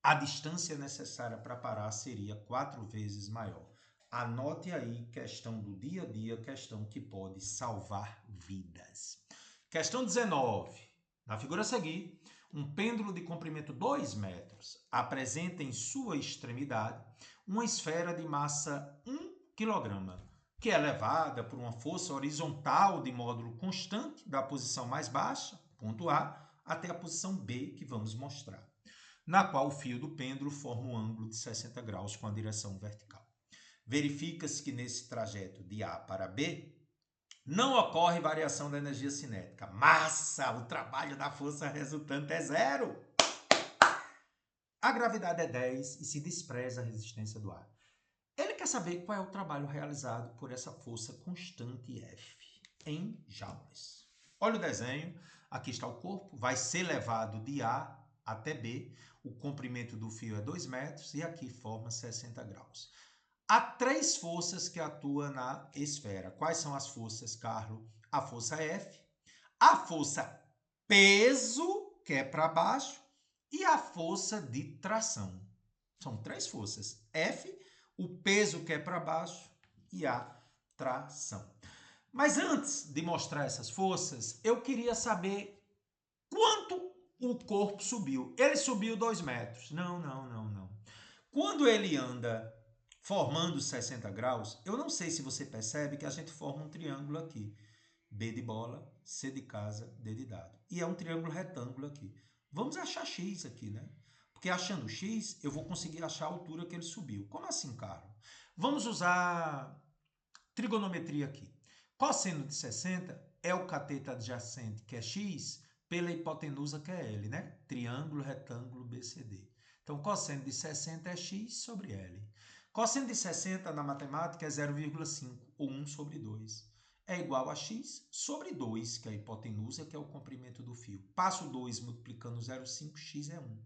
a distância necessária para parar seria 4 vezes maior. Anote aí, questão do dia a dia, questão que pode salvar vidas. Questão 19. Na figura a seguir, um pêndulo de comprimento 2 metros apresenta em sua extremidade uma esfera de massa 1 kg. que é levada por uma força horizontal de módulo constante da posição mais baixa, ponto A, até a posição B, que vamos mostrar, na qual o fio do pêndulo forma um ângulo de 60 graus com a direção vertical. Verifica-se que nesse trajeto de A para B, não ocorre variação da energia cinética. Massa! O trabalho da força resultante é zero! A gravidade é 10 e se despreza a resistência do ar. Ele quer saber qual é o trabalho realizado por essa força constante F em joules. Olha o desenho. Aqui está o corpo. Vai ser levado de A até B. O comprimento do fio é 2 metros e aqui forma 60 graus. Há 3 forças que atuam na esfera. Quais são as forças, Carlos? A força F, a força peso, que é para baixo, e a força de tração. São 3 forças. F, o peso, que é para baixo, e a tração. Mas antes de mostrar essas forças, eu queria saber quanto o corpo subiu. Ele subiu 2 metros. Não. Quando ele anda formando 60 graus, eu não sei se você percebe que a gente forma um triângulo aqui. B de bola, C de casa, D de dado. E é um triângulo retângulo aqui. Vamos achar X aqui, né? Porque achando X, eu vou conseguir achar a altura que ele subiu. Como assim, Carlos? Vamos usar trigonometria aqui. Cosseno de 60 é o cateto adjacente, que é X, pela hipotenusa, que é L, né? Triângulo retângulo BCD. Então, cosseno de 60 é X sobre L. Cosseno de 60 na matemática é 0,5, ou 1 sobre 2. É igual a x sobre 2, que é a hipotenusa, que é o comprimento do fio. Passo 2 multiplicando 0,5, x é 1.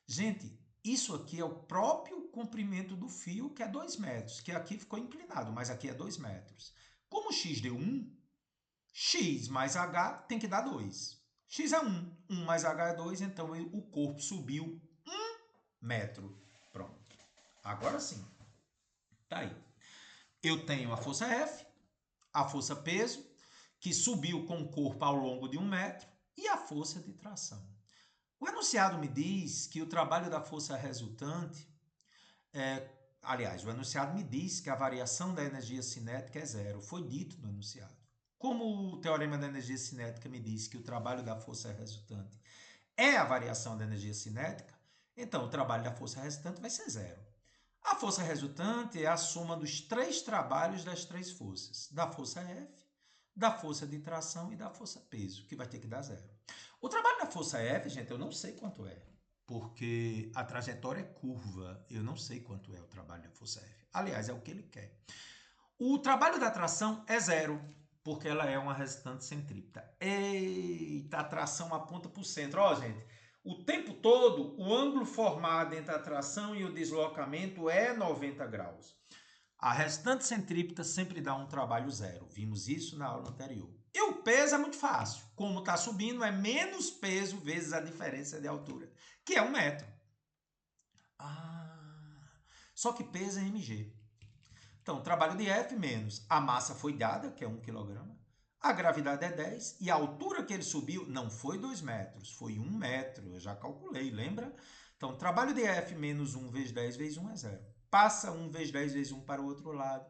Gente, isso aqui é o próprio comprimento do fio, que é 2 metros, que aqui ficou inclinado, mas aqui é 2 metros. Como x deu 1, x mais h tem que dar 2. X é 1, 1 mais h é 2, então o corpo subiu 1 metro. Pronto. Agora sim. Tá aí. Eu tenho a força F, a força peso, que subiu com o corpo ao longo de 1 metro, e a força de tração. O enunciado me diz que o trabalho da força resultante o enunciado me diz que a variação da energia cinética é zero. Foi dito no enunciado. Como o teorema da energia cinética me diz que o trabalho da força resultante é a variação da energia cinética, então o trabalho da força resultante vai ser zero. A força resultante é a soma dos 3 trabalhos das 3 forças, da força F, da força de tração e da força peso, que vai ter que dar zero. O trabalho da força F, gente, eu não sei quanto é, porque a trajetória é curva, eu não sei quanto é o trabalho da força F. Aliás, é o que ele quer. O trabalho da tração é zero, porque ela é uma resultante centrípeta. Eita, a tração aponta para o centro. Ó, gente, o tempo todo, o ângulo formado entre a tração e o deslocamento é 90 graus. A resultante centrípeta sempre dá um trabalho zero. Vimos isso na aula anterior. E o peso é muito fácil. Como está subindo, é menos peso vezes a diferença de altura, que é 1 metro. Só que peso é mg. Então, o trabalho de F menos a massa foi dada, que é 1 kg, a gravidade é 10 e a altura que ele subiu não foi 2 metros, foi 1 metro. Eu já calculei, lembra? Então, o trabalho de F menos 1 vezes 10 vezes 1 é zero. Passa 1 vezes 10 vezes 1 para o outro lado.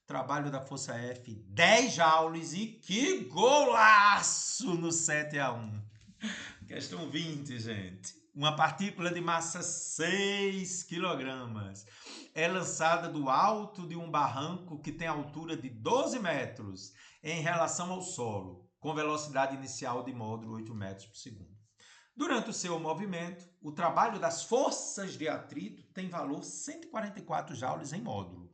Trabalho da força F, 10 joules e que golaço no 7-1. Questão 20, gente. Uma partícula de massa 6 kg é lançada do alto de um barranco que tem altura de 12 metros em relação ao solo, com velocidade inicial de módulo 8 metros por segundo. Durante o seu movimento, o trabalho das forças de atrito tem valor 144 joules em módulo.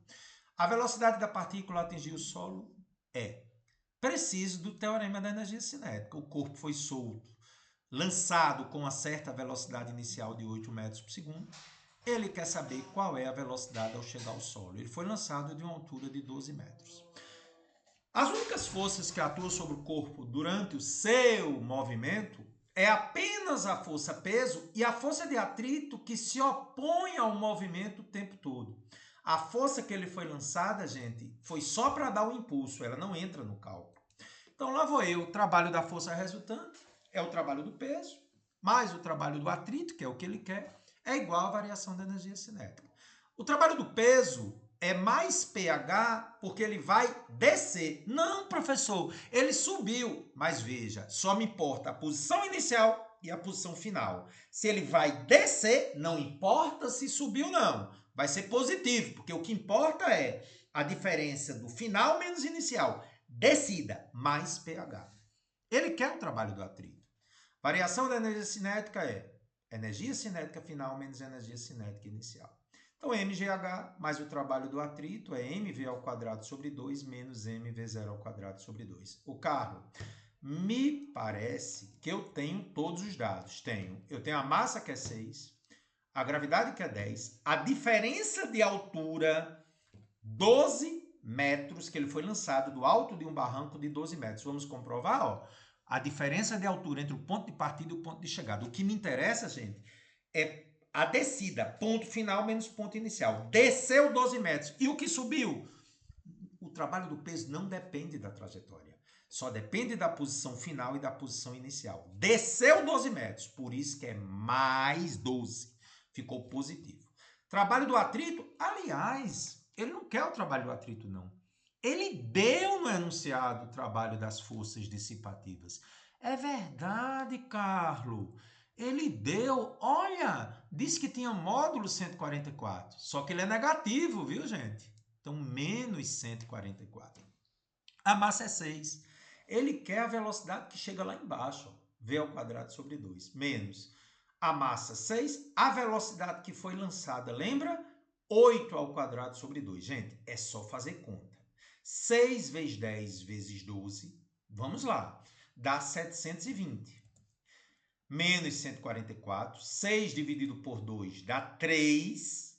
A velocidade da partícula a atingir o solo é preciso do teorema da energia cinética. O corpo foi solto, lançado com uma certa velocidade inicial de 8 metros por segundo. Ele quer saber qual é a velocidade ao chegar ao solo. Ele foi lançado de uma altura de 12 metros. As únicas forças que atuam sobre o corpo durante o seu movimento é apenas a força peso e a força de atrito que se opõe ao movimento o tempo todo. A força que ele foi lançada, gente, foi só para dar o impulso, ela não entra no cálculo. Então lá vou eu, o trabalho da força resultante é o trabalho do peso, mais o trabalho do atrito, que é o que ele quer, é igual à variação da energia cinética. O trabalho do peso é mais pH porque ele vai descer. Não, professor, ele subiu. Mas veja, só me importa a posição inicial e a posição final. Se ele vai descer, não importa se subiu ou não. Vai ser positivo, porque o que importa é a diferença do final menos inicial. Descida mais pH. Ele quer o trabalho do atrito. Variação da energia cinética é energia cinética final menos energia cinética inicial. Então, mgh mais o trabalho do atrito é mv ao quadrado sobre 2 menos mv0 ao quadrado sobre 2. O Carlos, me parece que eu tenho todos os dados. Eu tenho a massa que é 6, a gravidade que é 10, a diferença de altura 12 metros, que ele foi lançado do alto de um barranco de 12 metros. Vamos comprovar, ó. A diferença de altura entre o ponto de partida e o ponto de chegada. O que me interessa, gente, é a descida, ponto final menos ponto inicial. Desceu 12 metros. E o que subiu? O trabalho do peso não depende da trajetória. Só depende da posição final e da posição inicial. Desceu 12 metros, por isso que é mais 12. Ficou positivo. Trabalho do atrito, aliás, ele não quer o trabalho do atrito, não. Ele deu no enunciado o trabalho das forças dissipativas. É verdade, Carlos. Ele deu, olha, disse que tinha módulo 144. Só que ele é negativo, viu, gente? Então, menos 144. A massa é 6. Ele quer a velocidade que chega lá embaixo, ó, v ao quadrado sobre 2, menos a massa 6, a velocidade que foi lançada, lembra? 8 ao quadrado sobre 2. Gente, é só fazer conta. 6 vezes 10 vezes 12, vamos lá, dá 720. Menos 144, 6 dividido por 2 dá 3.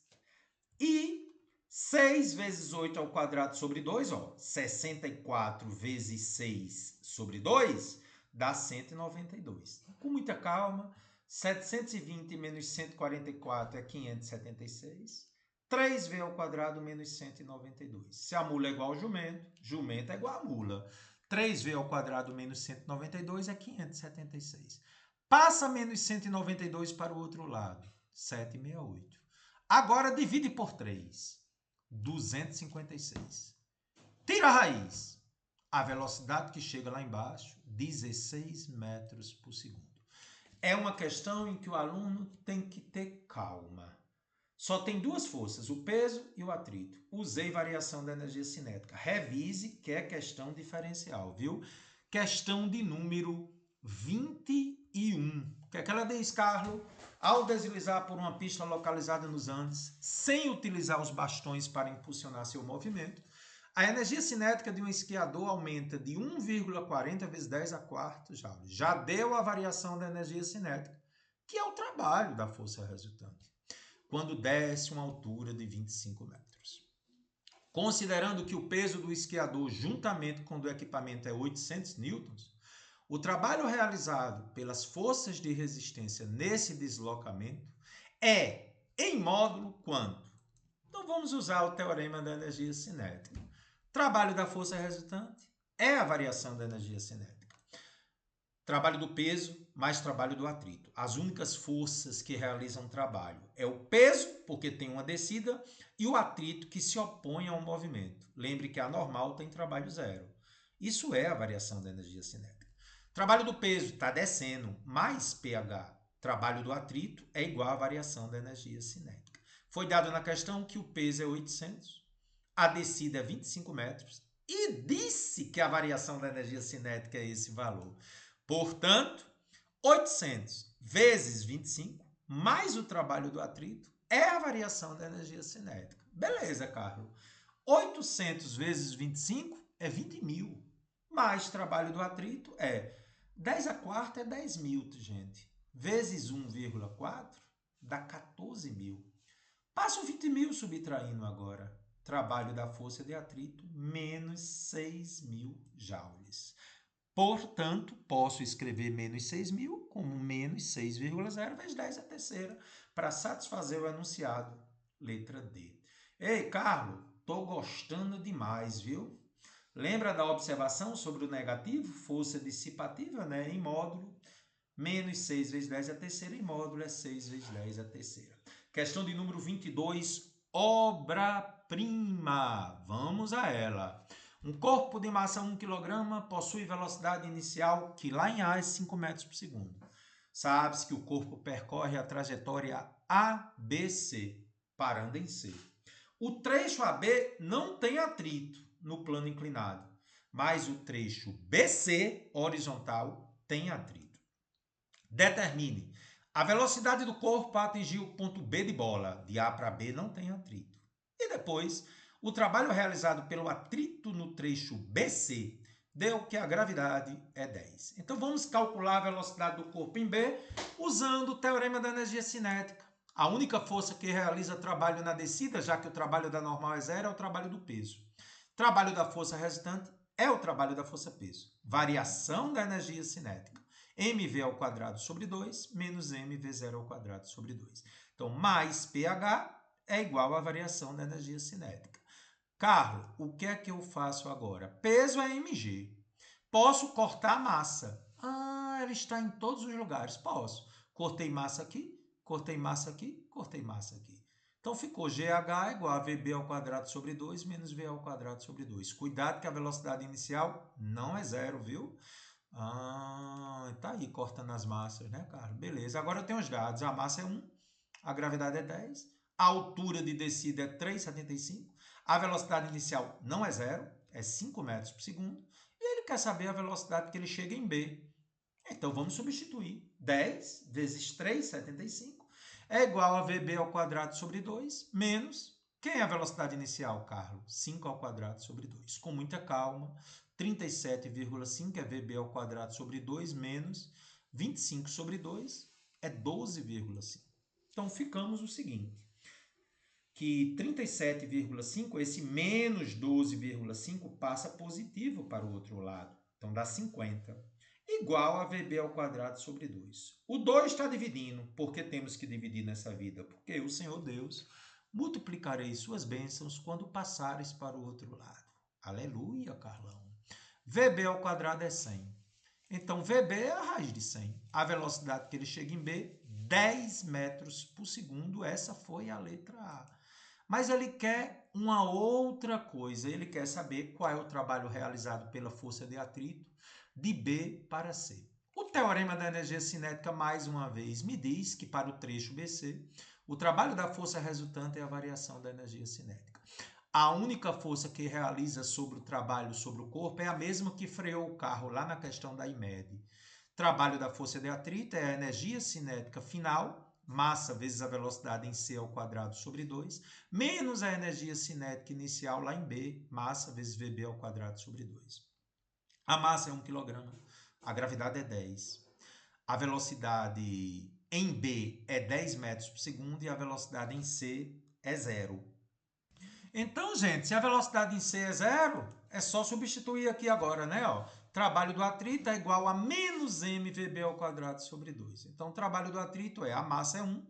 E 6 vezes 8 ao quadrado sobre 2, ó, 64 vezes 6 sobre 2 dá 192. Com muita calma, 720 menos 144 é 576. 3v ao quadrado menos 192. Se a mula é igual ao jumento, jumento é igual a mula. 3v ao quadrado menos 192 é 576. Passa menos 192 para o outro lado, 768. Agora divide por 3, 256. Tira a raiz. A velocidade que chega lá embaixo, 16 metros por segundo. É uma questão em que o aluno tem que ter calma. Só tem duas forças, o peso e o atrito. Usei variação da energia cinética. Revise que é questão diferencial, viu? Questão de número 21. O que é que ela diz, Carlos? Ao deslizar por uma pista localizada nos Andes, sem utilizar os bastões para impulsionar seu movimento, a energia cinética de um esquiador aumenta de 1,40 vezes 10 a quarto joules. Já deu a variação da energia cinética, que é o trabalho da força resultante, quando desce uma altura de 25 metros. Considerando que o peso do esquiador, juntamente com o do equipamento, é 800 newtons, o trabalho realizado pelas forças de resistência nesse deslocamento é, em módulo, quanto? Então vamos usar o teorema da energia cinética. Trabalho da força resultante é a variação da energia cinética. Trabalho do peso mais trabalho do atrito. As únicas forças que realizam trabalho é o peso, porque tem uma descida, e o atrito, que se opõe ao movimento. Lembre que a normal tem trabalho zero. Isso é a variação da energia cinética. Trabalho do peso está descendo, mais pH. Trabalho do atrito é igual à variação da energia cinética. Foi dado na questão que o peso é 800, a descida é 25 metros e disse que a variação da energia cinética é esse valor. Portanto, 800 vezes 25 mais o trabalho do atrito é a variação da energia cinética. Beleza, Carlos. 800 vezes 25 é 20 mil. Mais trabalho do atrito é 10 a quarta é 10 mil, gente. Vezes 1,4 dá 14 mil. Passo 20 mil subtraindo agora. Trabalho da força de atrito, menos 6.000 joules. Portanto, posso escrever menos 6.000 como menos 6,0 vezes 10 a terceira, para satisfazer o enunciado, letra D. Ei, Carlos, tô gostando demais, viu? Lembra da observação sobre o negativo? Força dissipativa, né? Em módulo, menos 6 vezes 10 a terceira, em módulo é 6 vezes 10 a terceira. Questão de número 22, obra-prima. Vamos a ela. Um corpo de massa 1 kg possui velocidade inicial que lá em A é 5 metros por segundo. Sabe-se que o corpo percorre a trajetória ABC, parando em C. O trecho AB não tem atrito no plano inclinado, mas o trecho BC, horizontal, tem atrito. Determine. A velocidade do corpo para atingir o ponto B de bola, de A para B, não tem atrito. E depois, o trabalho realizado pelo atrito no trecho BC deu que a gravidade é 10. Então vamos calcular a velocidade do corpo em B usando o teorema da energia cinética. A única força que realiza trabalho na descida, já que o trabalho da normal é zero, é o trabalho do peso. Trabalho da força resultante é o trabalho da força-peso. Variação da energia cinética. mv ao quadrado sobre 2 menos mv0 ao quadrado sobre 2. Então, mais pH é igual à variação da energia cinética. Carlos, o que é que eu faço agora? Peso é mg. Posso cortar massa. Ela está em todos os lugares. Posso. Cortei massa aqui, cortei massa aqui, cortei massa aqui. Então ficou GH igual a VB ao quadrado sobre 2 menos V ao quadrado sobre 2. Cuidado que a velocidade inicial não é zero, viu? Tá aí cortando as massas, né, Carlos? Beleza. Agora eu tenho os dados. A massa é 1, a gravidade é 10, a altura de descida é 3,75, a velocidade inicial não é zero, é 5 metros por segundo, e ele quer saber a velocidade que ele chega em B. Então vamos substituir. 10 vezes 3,75 é igual a VB ao quadrado sobre 2 menos... Quem é a velocidade inicial, Carlos? 5 ao quadrado sobre 2. Com muita calma, 37,5 é VB ao quadrado sobre 2 menos 25 sobre 2 é 12,5. Então ficamos o seguinte, que 37,5, esse menos 12,5 passa positivo para o outro lado. Então dá 50. Igual a VB ao quadrado sobre 2. O 2 está dividindo. Por que temos que dividir nessa vida? Porque o Senhor Deus, multiplicarei suas bênçãos quando passares para o outro lado. Aleluia, Carlão. VB ao quadrado é 100. Então, VB é a raiz de 100. A velocidade que ele chega em B, 10 metros por segundo. Essa foi a letra A. Mas ele quer uma outra coisa. Ele quer saber qual é o trabalho realizado pela força de atrito de B para C. O teorema da energia cinética, mais uma vez, me diz que para o trecho BC, o trabalho da força resultante é a variação da energia cinética. A única força que realiza sobre o trabalho sobre o corpo é a mesma que freou o carro lá na questão da IMED. Trabalho da força de atrito é a energia cinética final, massa vezes a velocidade em C ao quadrado sobre 2, menos a energia cinética inicial lá em B, massa vezes VB ao quadrado sobre 2. A massa é 1 kg, a gravidade é 10. A velocidade em B é 10 metros por segundo e a velocidade em C é 0. Então, gente, se a velocidade em C é zero, é só substituir aqui agora, né? Ó, trabalho do atrito é igual a menos mvb ao quadrado sobre 2. Então, o trabalho do atrito é a massa é 1,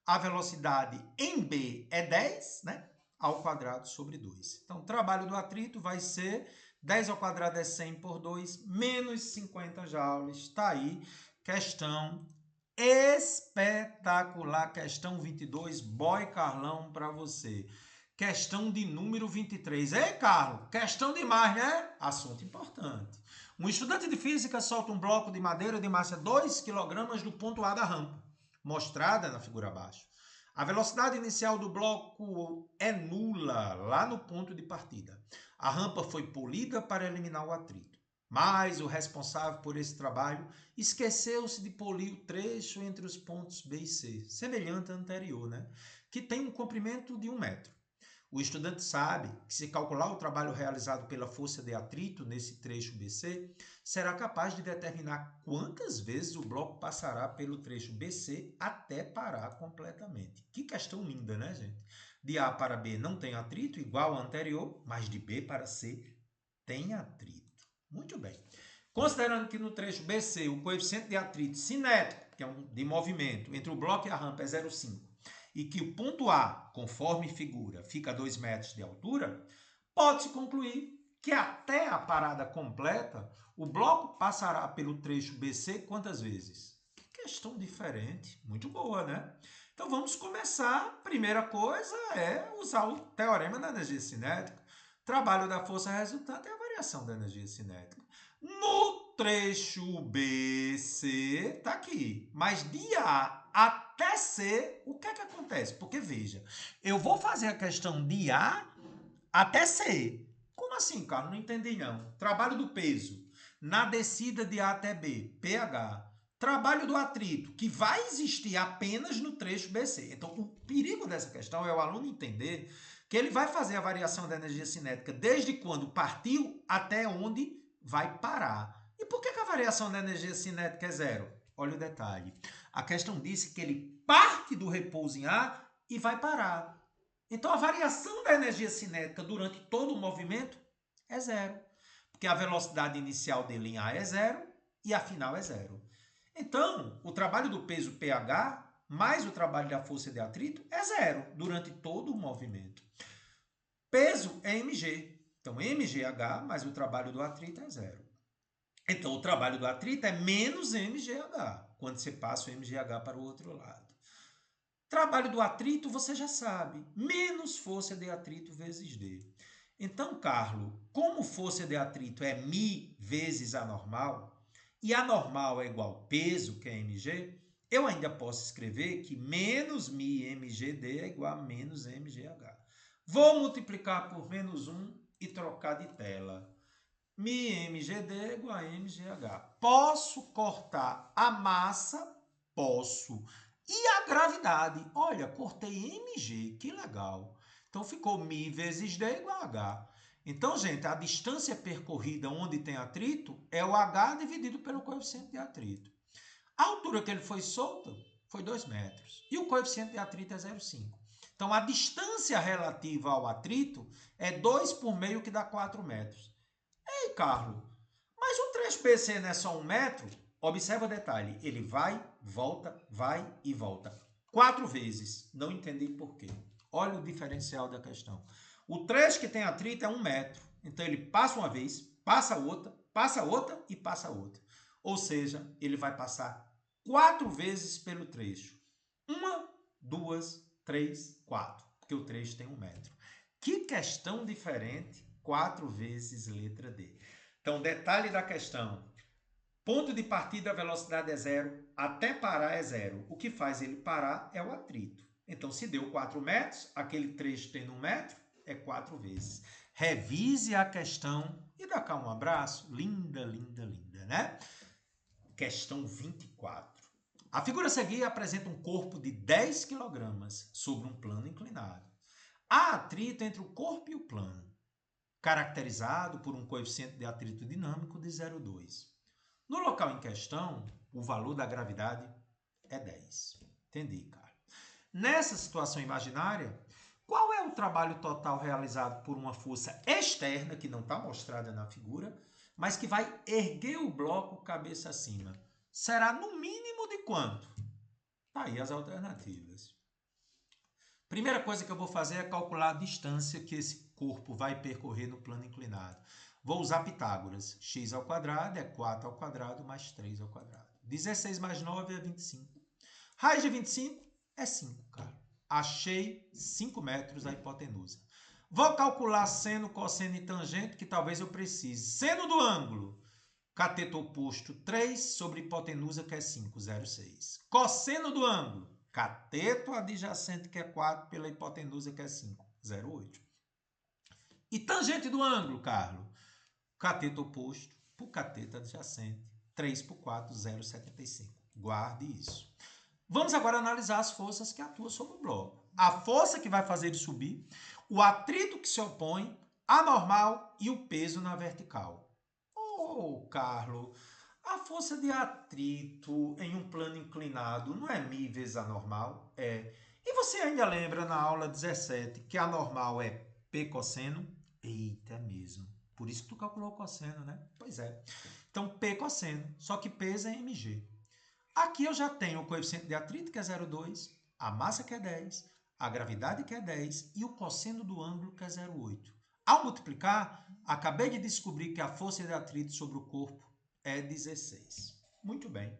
a velocidade em B é 10, né? Ao quadrado sobre 2. Então, o trabalho do atrito vai ser 10 ao quadrado é 100 por 2, menos 50 joules. Está aí, questão espetacular, questão 22, boy Carlão para você. Questão de número 23. Ei, Carlos, questão demais, né? Assunto importante. Um estudante de física solta um bloco de madeira de massa 2 kg do ponto A da rampa, mostrada na figura abaixo. A velocidade inicial do bloco é nula, lá no ponto de partida. A rampa foi polida para eliminar o atrito. Mas o responsável por esse trabalho esqueceu-se de polir o trecho entre os pontos B e C, semelhante ao anterior, né? Que tem um comprimento de 1 metro. O estudante sabe que, se calcular o trabalho realizado pela força de atrito nesse trecho BC, será capaz de determinar quantas vezes o bloco passará pelo trecho BC até parar completamente. Que questão linda, né, gente? De A para B não tem atrito, igual ao anterior, mas de B para C tem atrito. Muito bem. Considerando que no trecho BC o coeficiente de atrito cinético, que é de movimento, entre o bloco e a rampa é 0,5, e que o ponto A, conforme figura, fica a 2 metros de altura, pode-se concluir que até a parada completa, o bloco passará pelo trecho BC quantas vezes? Que questão diferente, muito boa, né? Então vamos começar. Primeira coisa é usar o teorema da energia cinética. Trabalho da força resultante é a variação da energia cinética. No trecho BC, tá aqui. Mas de A até C, o que é que acontece? Porque veja, eu vou fazer a questão de A até C. Como assim, Carlos? Não entendi não. Trabalho do peso na descida de A até B, pH. Trabalho do atrito, que vai existir apenas no trecho BC. Então, o perigo dessa questão é o aluno entender que ele vai fazer a variação da energia cinética desde quando partiu até onde vai parar. E por que a variação da energia cinética é zero? Olha o detalhe. A questão disse que ele parte do repouso em A e vai parar. Então, a variação da energia cinética durante todo o movimento é zero. Porque a velocidade inicial dele em A é zero e a final é zero. Então, o trabalho do peso pH mais o trabalho da força de atrito é zero durante todo o movimento. Peso é mg. Então, mgh mais o trabalho do atrito é zero. Então, o trabalho do atrito é menos mgh, quando você passa o mgh para o outro lado. Trabalho do atrito, você já sabe, menos força de atrito vezes D. Então, Carlos, como força de atrito é μ vezes a normal, e a normal é igual peso, que é mg, eu ainda posso escrever que menos μ mgd é igual a menos mgh. Vou multiplicar por menos 1 e trocar de tela. μ mgd é igual a mgh. Posso cortar a massa? Posso. E a gravidade? Olha, cortei mg, que legal. Então ficou μ vezes d igual a h. Então, gente, a distância percorrida onde tem atrito é o h dividido pelo coeficiente de atrito. A altura que ele foi solto foi 2 metros. E o coeficiente de atrito é 0,5. Então, a distância relativa ao atrito é 2 por meio, que dá 4 metros. Ei, Carlos, mas o trecho BC não é só 1 metro? Observa o detalhe. Ele vai e volta. 4 vezes. Não entendi por quê. Olha o diferencial da questão. O trecho que tem atrito é 1 metro. Então, ele passa uma vez, passa outra e passa outra. Ou seja, ele vai passar 4 vezes pelo trecho. 1, 2, 3, 4. Porque o trecho tem 1 metro. Que questão diferente. 4 vezes letra D. Então, detalhe da questão. Ponto de partida, a velocidade é zero, até parar é zero. O que faz ele parar é o atrito. Então, se deu 4 metros, aquele trecho tendo 1 metro, é 4 vezes. Revise a questão e dá cá um abraço. Linda, linda, linda, né? Questão 24. A figura a seguir apresenta um corpo de 10 kg sobre um plano inclinado. Há atrito entre o corpo e o plano, caracterizado por um coeficiente de atrito dinâmico de 0,2. No local em questão, o valor da gravidade é 10. Entendi, cara. Nessa situação imaginária, qual é o trabalho total realizado por uma força externa, que não está mostrada na figura, mas que vai erguer o bloco cabeça acima? Será no mínimo de quanto? Tá aí as alternativas. Primeira coisa que eu vou fazer é calcular a distância que esse corpo vai percorrer no plano inclinado. Vou usar Pitágoras. X ao quadrado é 4 ao quadrado mais 3 ao quadrado. 16 mais 9 é 25. Raiz de 25 é 5, cara. Achei 5 metros a hipotenusa. Vou calcular seno, cosseno e tangente, que talvez eu precise. Seno do ângulo. Cateto oposto 3 sobre hipotenusa, que é 5, 0,6. Cosseno do ângulo. Cateto adjacente, que é 4, pela hipotenusa, que é 5, 0,8. E tangente do ângulo, Carlos? Cateto oposto por cateto adjacente, 3 por 4, 0,75. Guarde isso. Vamos agora analisar as forças que atuam sobre o bloco. A força que vai fazer ele subir, o atrito que se opõe, a normal e o peso na vertical. Oh, Carlos, a força de atrito em um plano inclinado não é μ vezes a normal? É. E você ainda lembra na aula 17 que a normal é P cosseno? Eita, é mesmo. Por isso que tu calculou o cosseno, né? Pois é. Então, P cosseno, só que peso é mg. Aqui eu já tenho o coeficiente de atrito, que é 0,2, a massa, que é 10, a gravidade, que é 10, e o cosseno do ângulo, que é 0,8. Ao multiplicar, acabei de descobrir que a força de atrito sobre o corpo é 16. Muito bem.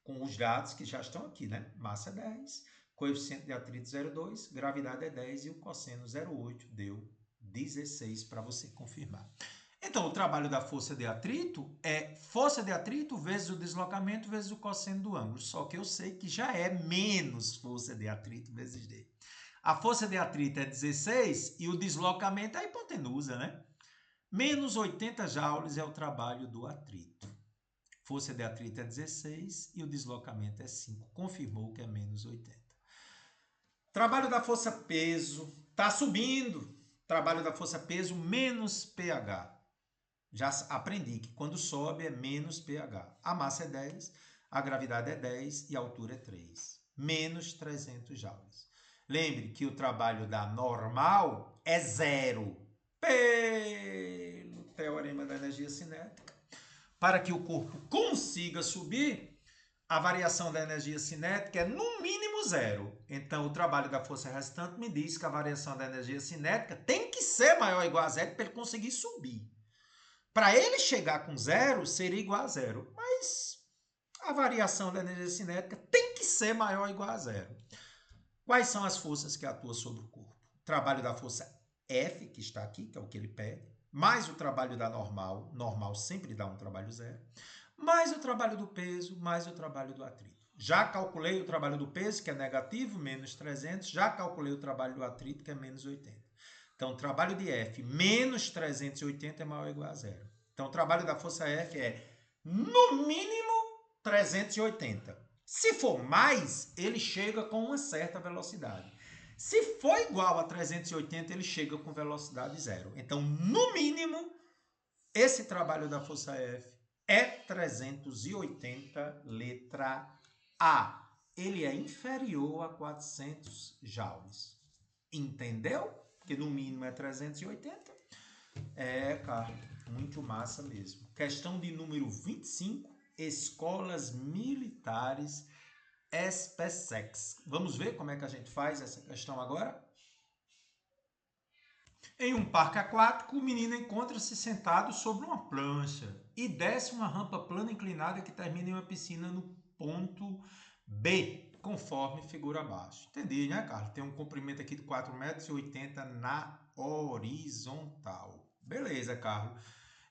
Com os dados que já estão aqui, né? Massa é 10, Coeficiente de atrito 0,2, gravidade é 10 e o cosseno 0,8 deu 16 para você confirmar. Então, o trabalho da força de atrito é força de atrito vezes o deslocamento vezes o cosseno do ângulo. Só que eu sei que já é menos força de atrito vezes D. A força de atrito é 16 e o deslocamento é a hipotenusa, né? Menos 80 joules é o trabalho do atrito. Força de atrito é 16 e o deslocamento é 5. Confirmou que é menos 80. Trabalho da força peso está subindo. Trabalho da força peso menos pH. Já aprendi que quando sobe é menos pH. A massa é 10, a gravidade é 10 e a altura é 3. Menos 300 joules. Lembre que o trabalho da normal é zero. Pelo teorema da energia cinética. Para que o corpo consiga subir, a variação da energia cinética é no mínimo zero. Então, o trabalho da força restante me diz que a variação da energia cinética tem que ser maior ou igual a zero para ele conseguir subir. Para ele chegar com zero, seria igual a zero. Mas a variação da energia cinética tem que ser maior ou igual a zero. Quais são as forças que atuam sobre o corpo? O trabalho da força F, que está aqui, que é o que ele pede, mais o trabalho da normal sempre dá um trabalho zero, mais o trabalho do peso, mais o trabalho do atrito. Já calculei o trabalho do peso, que é negativo, menos 300, já calculei o trabalho do atrito, que é menos 80. Então, o trabalho de F menos 380 é maior ou igual a zero. Então, o trabalho da força F é, no mínimo, 380. Se for mais, ele chega com uma certa velocidade. Se for igual a 380, ele chega com velocidade zero. Então, no mínimo, esse trabalho da força F é 380, letra A. Ele é inferior a 400 joules. Entendeu? Porque no mínimo é 380. É, cara, muito massa mesmo. Questão de número 25, escolas militares SpaceX. Vamos ver como é que a gente faz essa questão agora? Em um parque aquático, o menino encontra-se sentado sobre uma plancha e desce uma rampa plana inclinada que termina em uma piscina no ponto B, conforme figura abaixo. Entendi, né, Carlos? Tem um comprimento aqui de 4,80 m na horizontal. Beleza, Carlos.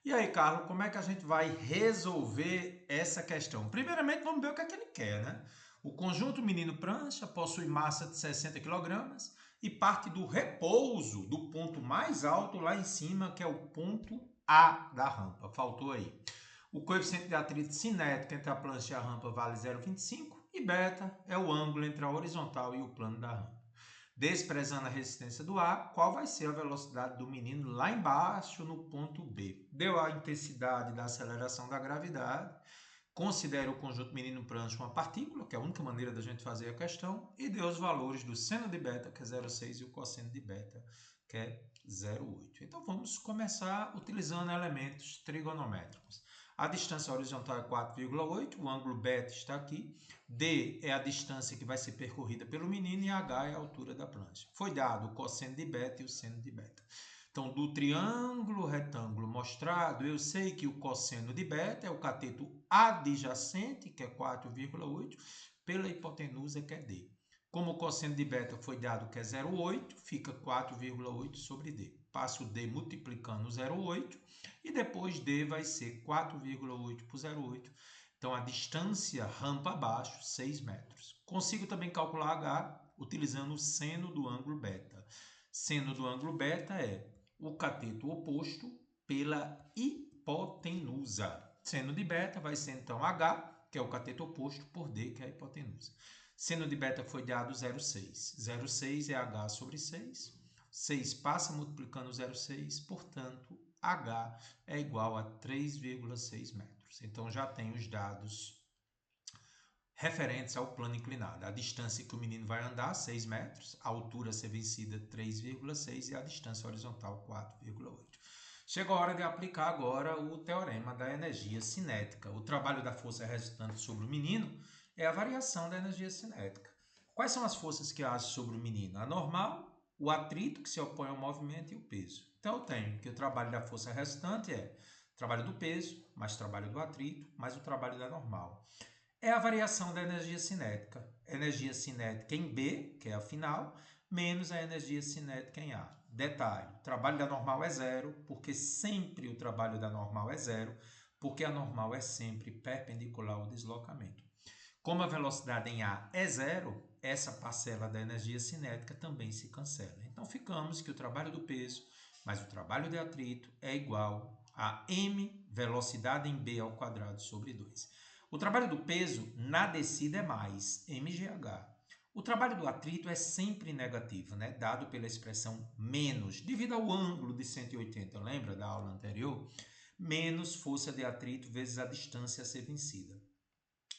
E aí, Carlos, como é que a gente vai resolver essa questão? Primeiramente, vamos ver o que é que ele quer, né? O conjunto menino prancha possui massa de 60 kg e parte do repouso do ponto mais alto lá em cima, que é o ponto A da rampa. Faltou aí. O coeficiente de atrito cinético entre a prancha e a rampa vale 0,25 e beta é o ângulo entre a horizontal e o plano da rampa. Desprezando a resistência do ar, qual vai ser a velocidade do menino lá embaixo no ponto B? Deu a intensidade da aceleração da gravidade, considera o conjunto menino prancha uma partícula, que é a única maneira da gente fazer a questão, e deu os valores do seno de beta, que é 0,6, e o cosseno de beta, que é 0,8. Então vamos começar utilizando elementos trigonométricos. A distância horizontal é 4,8, o ângulo beta está aqui, D é a distância que vai ser percorrida pelo menino e H é a altura da prancha. Foi dado o cosseno de beta e o seno de beta. Então, do triângulo retângulo mostrado, eu sei que o cosseno de beta é o cateto adjacente, que é 4,8, pela hipotenusa, que é D. Como o cosseno de beta foi dado que é 0,8, fica 4,8 sobre D. Passo D multiplicando 0,8 e depois D vai ser 4,8 por 0,8. Então, a distância rampa abaixo, 6 metros. Consigo também calcular H utilizando o seno do ângulo beta. Seno do ângulo beta é o cateto oposto pela hipotenusa. Seno de beta vai ser então H, que é o cateto oposto, por D, que é a hipotenusa. Seno de beta foi dado 0,6. 0,6 é H sobre 6. 6 passa multiplicando 0,6, portanto, H é igual a 3,6 metros. Então, já tem os dados referentes ao plano inclinado. A distância que o menino vai andar, 6 metros, a altura a ser vencida, 3,6 e a distância horizontal, 4,8. Chegou a hora de aplicar agora o teorema da energia cinética. O trabalho da força resultante sobre o menino é a variação da energia cinética. Quais são as forças que agem sobre o menino? A normal, o atrito, que se opõe ao movimento, e o peso. Então, eu tenho que o trabalho da força restante é trabalho do peso, mais trabalho do atrito, mais o trabalho da normal. é a variação da energia cinética. Energia cinética em B, que é a final, menos a energia cinética em A. Detalhe, o trabalho da normal é zero, porque sempre o trabalho da normal é zero, porque a normal é sempre perpendicular ao deslocamento. Como a velocidade em A é zero, essa parcela da energia cinética também se cancela. Então, ficamos que o trabalho do peso mais o trabalho de atrito é igual a m velocidade em B ao quadrado sobre 2. O trabalho do peso na descida é mais mgh. O trabalho do atrito é sempre negativo, né? Dado pela expressão menos, devido ao ângulo de 180, lembra da aula anterior? Menos força de atrito vezes a distância a ser vencida.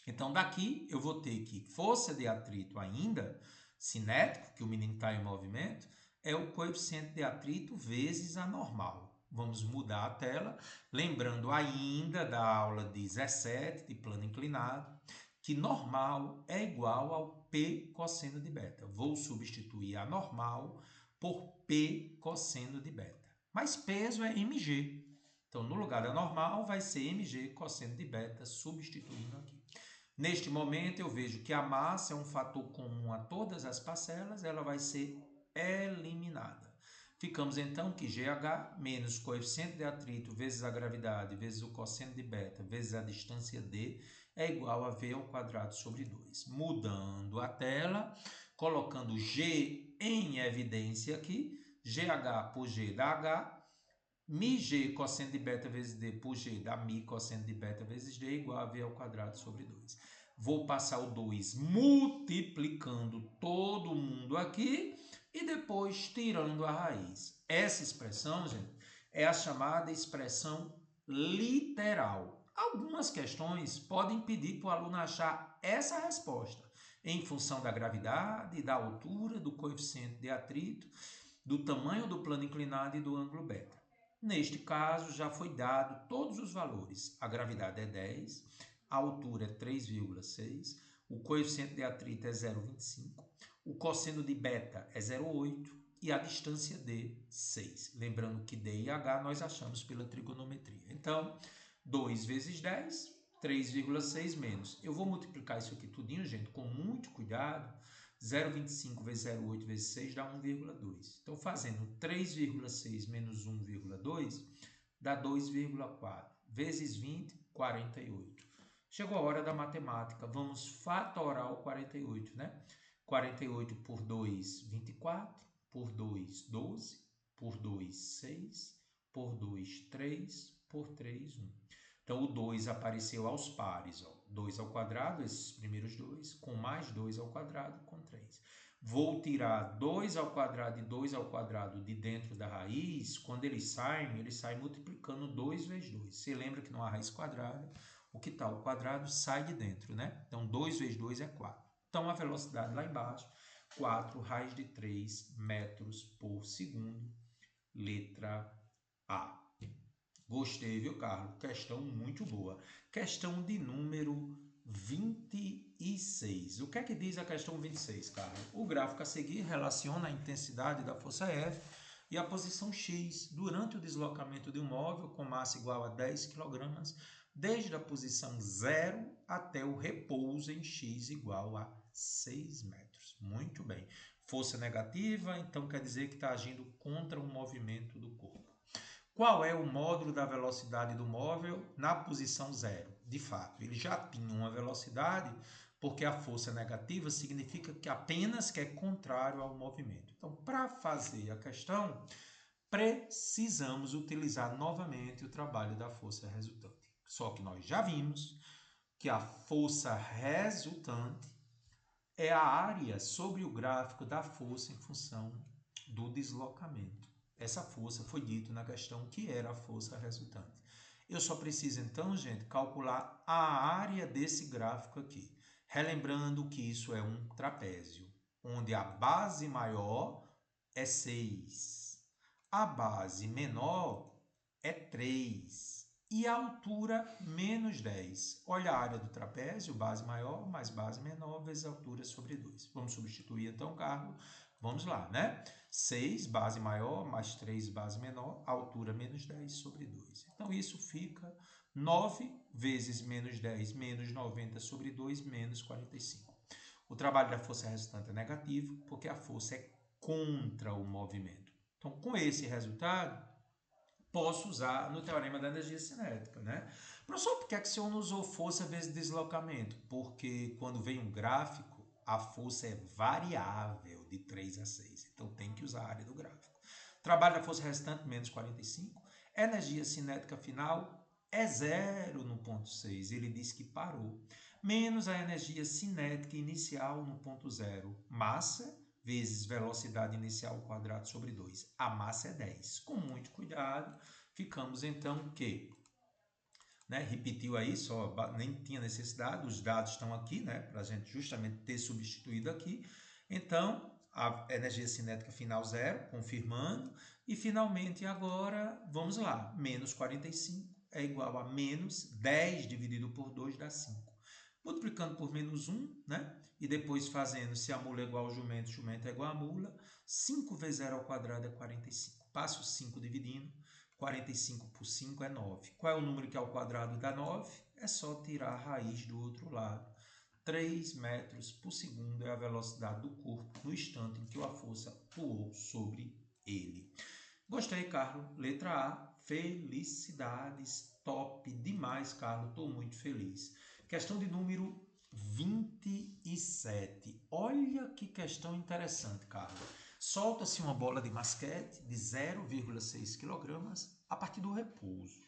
Então, daqui eu vou ter que força de atrito ainda, cinético, que o menino está em movimento, é o coeficiente de atrito vezes a normal. Vamos mudar a tela, lembrando ainda da aula 17 de plano inclinado, que normal é igual ao P cosseno de beta. Vou substituir a normal por P cosseno de beta. Mas peso é mg. Então, no lugar da normal, vai ser mg cosseno de beta, substituindo aqui. Neste momento, eu vejo que a massa é um fator comum a todas as parcelas, ela vai ser eliminada. Ficamos então que GH menos coeficiente de atrito vezes a gravidade vezes o cosseno de beta vezes a distância D é igual a V ao quadrado sobre 2. Mudando a tela, colocando G em evidência aqui, GH por G dá H, μg cosseno de beta vezes D por G dá mi cosseno de beta vezes D igual a V ao quadrado sobre 2. Vou passar o 2 multiplicando todo mundo aqui e depois tirando a raiz. Essa expressão, gente, é a chamada expressão literal. Algumas questões podem pedir para o aluno achar essa resposta em função da gravidade, da altura, do coeficiente de atrito, do tamanho do plano inclinado e do ângulo beta. Neste caso, já foi dado todos os valores. A gravidade é 10, a altura é 3,6, o coeficiente de atrito é 0,25, o cosseno de beta é 0,8 e a distância D, 6. Lembrando que D e H nós achamos pela trigonometria. Então, 2 vezes 10, 3,6 menos. Eu vou multiplicar isso aqui tudinho, gente, com muito cuidado. 0,25 vezes 0,8 vezes 6 dá 1,2. Então, fazendo 3,6 menos 1,2 dá 2,4. Vezes 20, 48. Chegou a hora da matemática. Vamos fatorar o 48, né? 48 por 2, 24. Por 2, 12. Por 2, 6. Por 2, 3. Por 3, 1. Então, o 2 apareceu aos pares, ó. 2 ao quadrado, esses primeiros dois, com mais 2 ao quadrado, com 3. Vou tirar 2 ao quadrado e 2 ao quadrado de dentro da raiz. Quando eles saem multiplicando 2 vezes 2. Você lembra que numa raiz quadrada, o que está ao quadrado sai de dentro, né? Então, 2 vezes 2 é 4. Então, a velocidade lá embaixo, 4 raiz de 3 metros por segundo, letra A. Gostei, viu, Carlos? Questão muito boa. Questão de número 26. O que é que diz a questão 26, Carlos? O gráfico a seguir relaciona a intensidade da força F e a posição X durante o deslocamento de um móvel com massa igual a 10 kg, desde a posição 0 até o repouso em X igual a 6 metros. Muito bem. Força negativa, então quer dizer que está agindo contra o movimento do corpo. Qual é o módulo da velocidade do móvel na posição 0? De fato, ele já tinha uma velocidade, porque a força negativa significa que apenas que é contrário ao movimento. Então, para fazer a questão, precisamos utilizar novamente o trabalho da força resultante. Só que nós já vimos que a força resultante é a área sobre o gráfico da força em função do deslocamento. Essa força foi dito na questão que era a força resultante. Eu só preciso então, gente, calcular a área desse gráfico aqui. Relembrando que isso é um trapézio, onde a base maior é 6, a base menor é 3 e a altura menos 10. Olha a área do trapézio, base maior mais base menor vezes a altura sobre 2. Vamos substituir então, Carlos. Vamos lá, né? 6, base maior, mais 3, base menor, altura menos 10 sobre 2. Então, isso fica 9 vezes menos 10 menos 90 sobre 2 menos 45. O trabalho da força resultante é negativo, porque a força é contra o movimento. Então, com esse resultado, posso usar no teorema da energia cinética, né? Professor, por que é que o senhor não usou força vezes deslocamento? Porque quando vem um gráfico, a força é variável de 3 a 6. Então, tem que usar a área do gráfico. Trabalho da força restante, menos 45. Energia cinética final é zero no ponto 6. Ele diz que parou. Menos a energia cinética inicial no ponto 0. Massa vezes velocidade inicial ao quadrado sobre 2. A massa é 10. Com muito cuidado, ficamos então que, né, repetiu aí, só nem tinha necessidade, os dados estão aqui, né, para a gente justamente ter substituído aqui. Então, a energia cinética final zero, confirmando. E finalmente agora, vamos lá, menos 45 é igual a menos 10 dividido por 2 dá 5. Multiplicando por menos 1, né? E depois fazendo, se a mula é igual ao jumento, jumento é igual a mula. 5 vezes 0 ao quadrado é 45. Passo o 5 dividindo. 45 por 5 é 9. Qual é o número que ao quadrado dá 9? É só tirar a raiz do outro lado. 3 metros por segundo é a velocidade do corpo no instante em que a força atuou sobre ele. Gostei, Carlos. Letra A, felicidades. Top demais, Carlos. Estou muito feliz. Questão de número 27. Olha que questão interessante, Carlos. Solta-se uma bola de basquete de 0,6 kg a partir do repouso,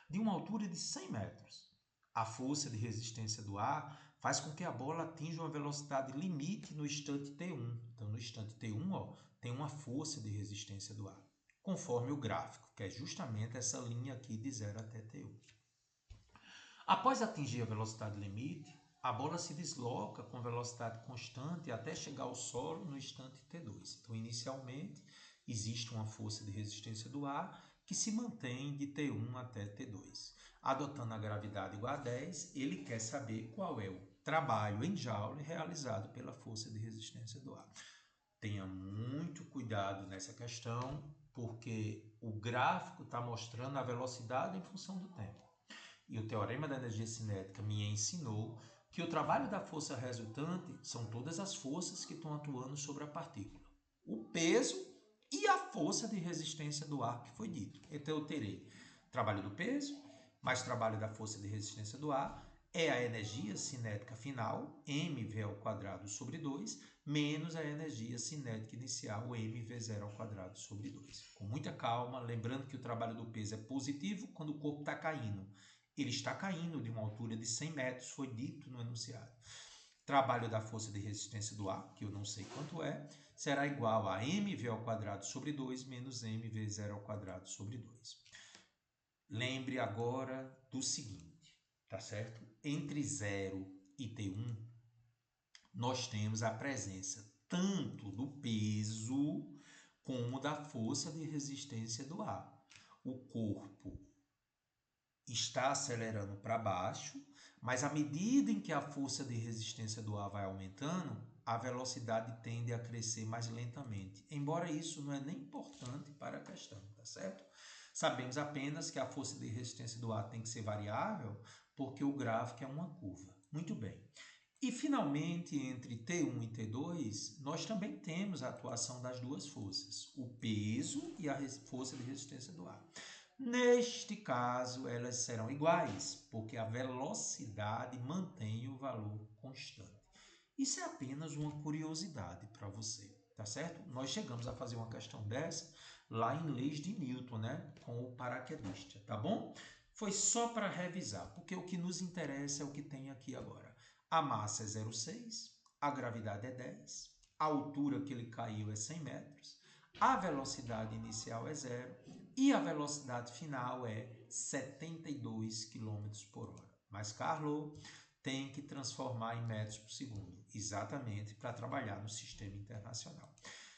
de uma altura de 100 metros. A força de resistência do ar faz com que a bola atinja uma velocidade limite no instante T1. Então, no instante T1, ó, tem uma força de resistência do ar, conforme o gráfico, que é justamente essa linha aqui de 0 até T1. Após atingir a velocidade limite, a bola se desloca com velocidade constante até chegar ao solo no instante T2. Então, inicialmente, existe uma força de resistência do ar que se mantém de T1 até T2. Adotando a gravidade igual a 10, ele quer saber qual é o trabalho em Joule realizado pela força de resistência do ar. Tenha muito cuidado nessa questão, porque o gráfico está mostrando a velocidade em função do tempo. E o teorema da energia cinética me ensinou que o trabalho da força resultante são todas as forças que estão atuando sobre a partícula. O peso e a força de resistência do ar que foi dito. Então eu terei trabalho do peso, mais trabalho da força de resistência do ar, é a energia cinética final, mv² sobre 2, menos a energia cinética inicial, mv0 ao quadrado sobre 2. Com muita calma, lembrando que o trabalho do peso é positivo quando o corpo está caindo. Ele está caindo de uma altura de 100 metros, foi dito no enunciado. Trabalho da força de resistência do ar, que eu não sei quanto é, será igual a mv² sobre 2 menos mv0 ao quadrado sobre 2. Lembre agora do seguinte, tá certo? Entre 0 e T1, nós temos a presença tanto do peso como da força de resistência do ar. O corpo está acelerando para baixo, mas à medida em que a força de resistência do ar vai aumentando, a velocidade tende a crescer mais lentamente. Embora isso não é nem importante para a questão, tá certo? Sabemos apenas que a força de resistência do ar tem que ser variável, porque o gráfico é uma curva. Muito bem. E, finalmente, entre T1 e T2, nós também temos a atuação das duas forças, o peso e a força de resistência do ar. Neste caso, elas serão iguais, porque a velocidade mantém o valor constante. Isso é apenas uma curiosidade para você, tá certo? Nós chegamos a fazer uma questão dessa lá em Leis de Newton, né? Com o paraquedista, tá bom? Foi só para revisar, porque o que nos interessa é o que tem aqui agora. A massa é 0,6, a gravidade é 10, a altura que ele caiu é 100 metros, a velocidade inicial é 0 e a velocidade final é 72 km por hora. Mas, Carlos, tem que transformar em metros por segundo, exatamente para trabalhar no sistema internacional.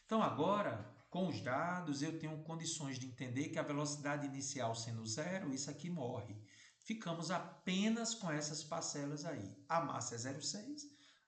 Então, agora, com os dados, eu tenho condições de entender que a velocidade inicial sendo 0, isso aqui morre. Ficamos apenas com essas parcelas aí. A massa é 0,6,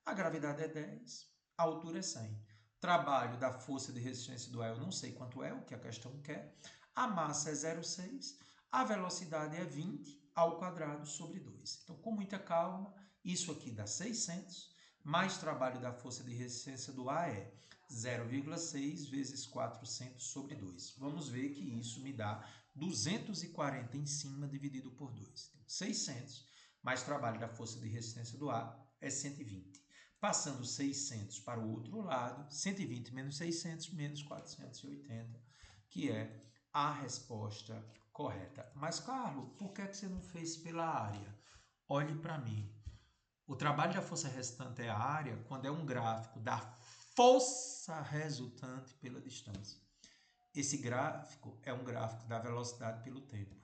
a gravidade é 10, a altura é 100. Trabalho da força de resistência do ar, eu não sei quanto é, o que a questão quer. A massa é 0,6, a velocidade é 20 ao quadrado sobre 2. Então, com muita calma, isso aqui dá 600, mais trabalho da força de resistência do ar é 0,6 vezes 400 sobre 2. Vamos ver que isso me dá 240 em cima dividido por 2. Então, 600 mais trabalho da força de resistência do ar é 120. Passando 600 para o outro lado, 120 menos 600 menos 480, que é a resposta correta. Mas, Carlos, por que você não fez pela área? Olhe para mim. O trabalho da força restante é a área quando é um gráfico da força resultante pela distância. Esse gráfico é um gráfico da velocidade pelo tempo.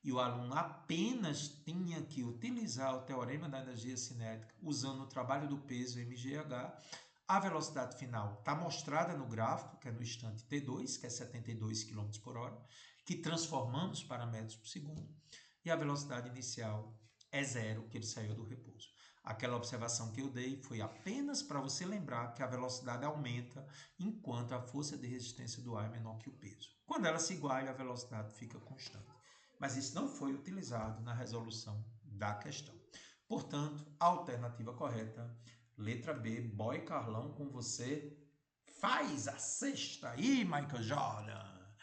E o aluno apenas tinha que utilizar o teorema da energia cinética usando o trabalho do peso mgh. A velocidade final está mostrada no gráfico, que é no instante t2, que é 72 km por hora, que transformamos para metros por segundo. E a velocidade inicial é zero, que ele saiu do repouso. Aquela observação que eu dei foi apenas para você lembrar que a velocidade aumenta enquanto a força de resistência do ar é menor que o peso. Quando ela se iguala, a velocidade fica constante. Mas isso não foi utilizado na resolução da questão. Portanto, a alternativa correta, letra B, Boy Carlão, com você. Faz a sexta aí, Michael Jordan.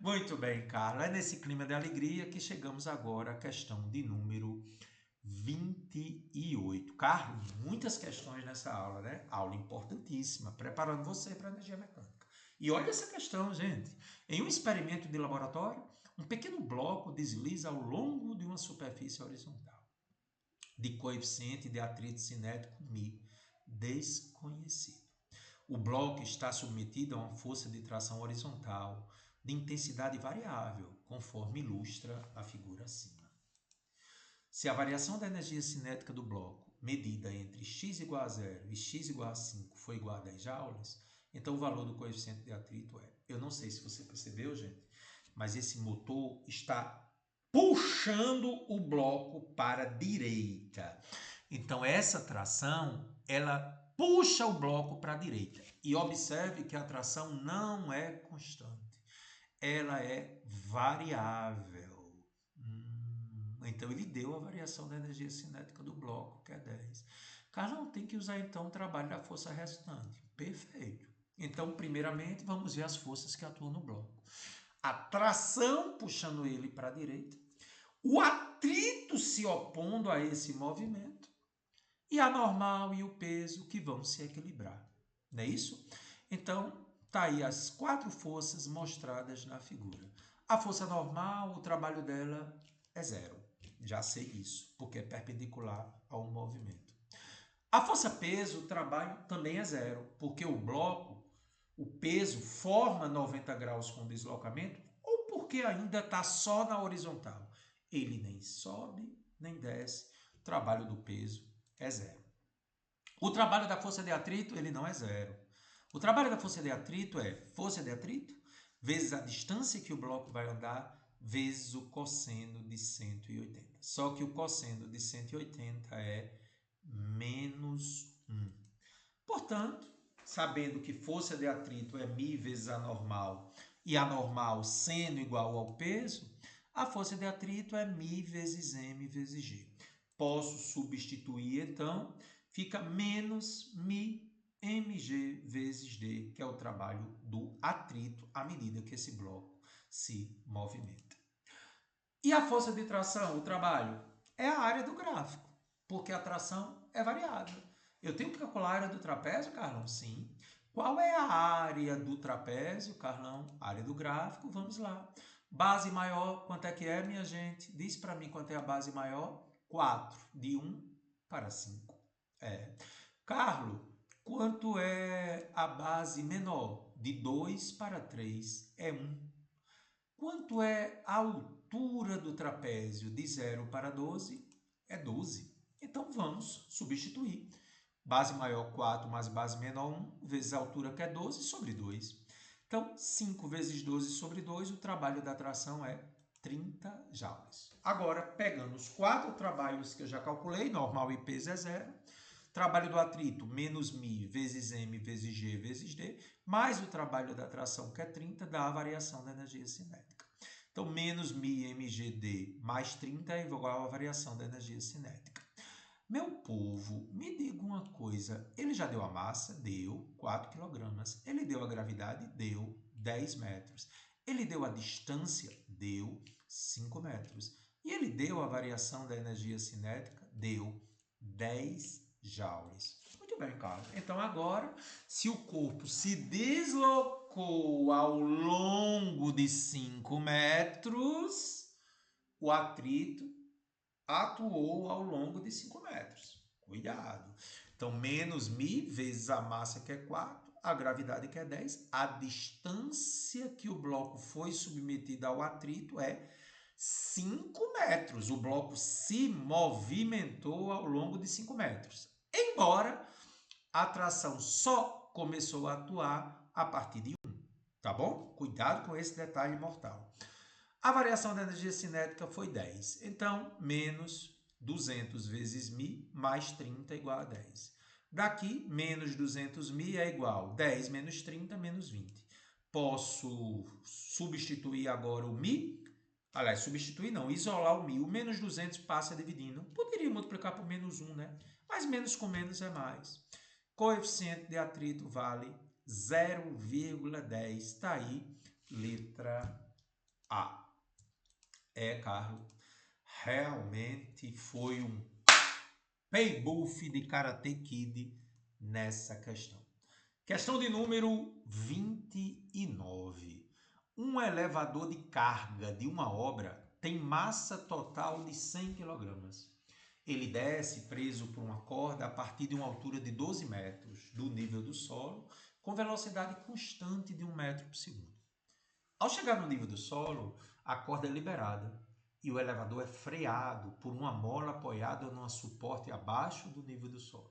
Muito bem, Carla. É nesse clima de alegria que chegamos agora à questão de número 28. Carlos, muitas questões nessa aula, né? Aula importantíssima, preparando você para a energia mecânica. E olha essa questão, gente. Em um experimento de laboratório, um pequeno bloco desliza ao longo de uma superfície horizontal, de coeficiente de atrito cinético μ desconhecido. O bloco está submetido a uma força de tração horizontal de intensidade variável, conforme ilustra a figura acima. Se a variação da energia cinética do bloco, medida entre x igual a 0 e x igual a 5, for igual a 10 joules, então o valor do coeficiente de atrito é... Eu não sei se você percebeu, gente, mas esse motor está puxando o bloco para a direita. Então, essa tração, ela puxa o bloco para a direita. E observe que a tração não é constante. Ela é variável. Então, ele deu a variação da energia cinética do bloco, que é 10. Carlão, tem que usar, então, o trabalho da força restante. Perfeito. Então, primeiramente, vamos ver as forças que atuam no bloco. A tração puxando ele para a direita, o atrito se opondo a esse movimento e a normal e o peso que vão se equilibrar. Não é isso? Então, tá aí as 4 forças mostradas na figura. A força normal, o trabalho dela é 0. Já sei isso, porque é perpendicular ao movimento. A força peso, o trabalho também é 0, porque o bloco, o peso forma 90 graus com deslocamento, ou porque ainda está só na horizontal. Ele nem sobe, nem desce. O trabalho do peso é 0. O trabalho da força de atrito, ele não é 0. O trabalho da força de atrito é força de atrito vezes a distância que o bloco vai andar vezes o cosseno de 180. Só que o cosseno de 180 é menos 1. Portanto, sabendo que força de atrito é μ vezes a normal e a normal sendo igual ao peso, a força de atrito é μ vezes m vezes g. Posso substituir, então, fica menos μ mg vezes d, que é o trabalho do atrito à medida que esse bloco se movimenta. E a força de tração, o trabalho, é a área do gráfico, porque a tração é variável. Eu tenho que calcular a área do trapézio, Carlão? Sim. Qual é a área do trapézio, Carlão? Área do gráfico, vamos lá. Base maior, quanto é que é, minha gente? Diz para mim quanto é a base maior. 4, de 1 para 5. Carlos, quanto é a base menor? De 2 para 3 é 1. Quanto é a altura do trapézio? De 0 para 12 é 12. Então vamos substituir. Base maior 4 mais base menor 1 vezes a altura que é 12 sobre 2. Então 5 vezes 12 sobre 2, o trabalho da tração é 30 joules. Agora, pegando os 4 trabalhos que eu já calculei, normal e peso é 0. Trabalho do atrito, menos μ vezes m vezes g vezes d, mais o trabalho da tração, que é 30, dá a variação da energia cinética. Então, menos μmgd mais 30 é igual à variação da energia cinética. Meu povo, me diga uma coisa. Ele já deu a massa? Deu 4 kg. Ele deu a gravidade? Deu 10 metros. Ele deu a distância? Deu 5 metros. E ele deu a variação da energia cinética? Deu 10 joules. Muito bem, Carlos. Então, agora, se o corpo se deslocou ao longo de 5 metros, o atrito atuou ao longo de 5 metros. Cuidado. Então, menos μ vezes a massa, que é 4, a gravidade, que é 10, a distância que o bloco foi submetido ao atrito é 5 metros. O bloco se movimentou ao longo de 5 metros. Embora a tração só começou a atuar a partir de 1. Tá bom? Cuidado com esse detalhe mortal. A variação da energia cinética foi 10. Então, menos 200 vezes μ mais 30 é igual a 10. Daqui, menos 200 μ é igual a 10 menos 30 menos 20. Posso substituir agora o μ. Aliás, substituir não, isolar o μ. O menos 200 passa dividindo. Poderia multiplicar por menos 1, né? Mas menos com menos é mais. Coeficiente de atrito vale 0,10. Está aí, letra A. Carlos, realmente foi um paybuff de Karate Kid nessa questão. Questão de número 29. Um elevador de carga de uma obra tem massa total de 100 kg. Ele desce preso por uma corda a partir de uma altura de 12 metros do nível do solo, com velocidade constante de 1 metro por segundo. Ao chegar no nível do solo, a corda é liberada e o elevador é freado por uma mola apoiada num suporte abaixo do nível do solo.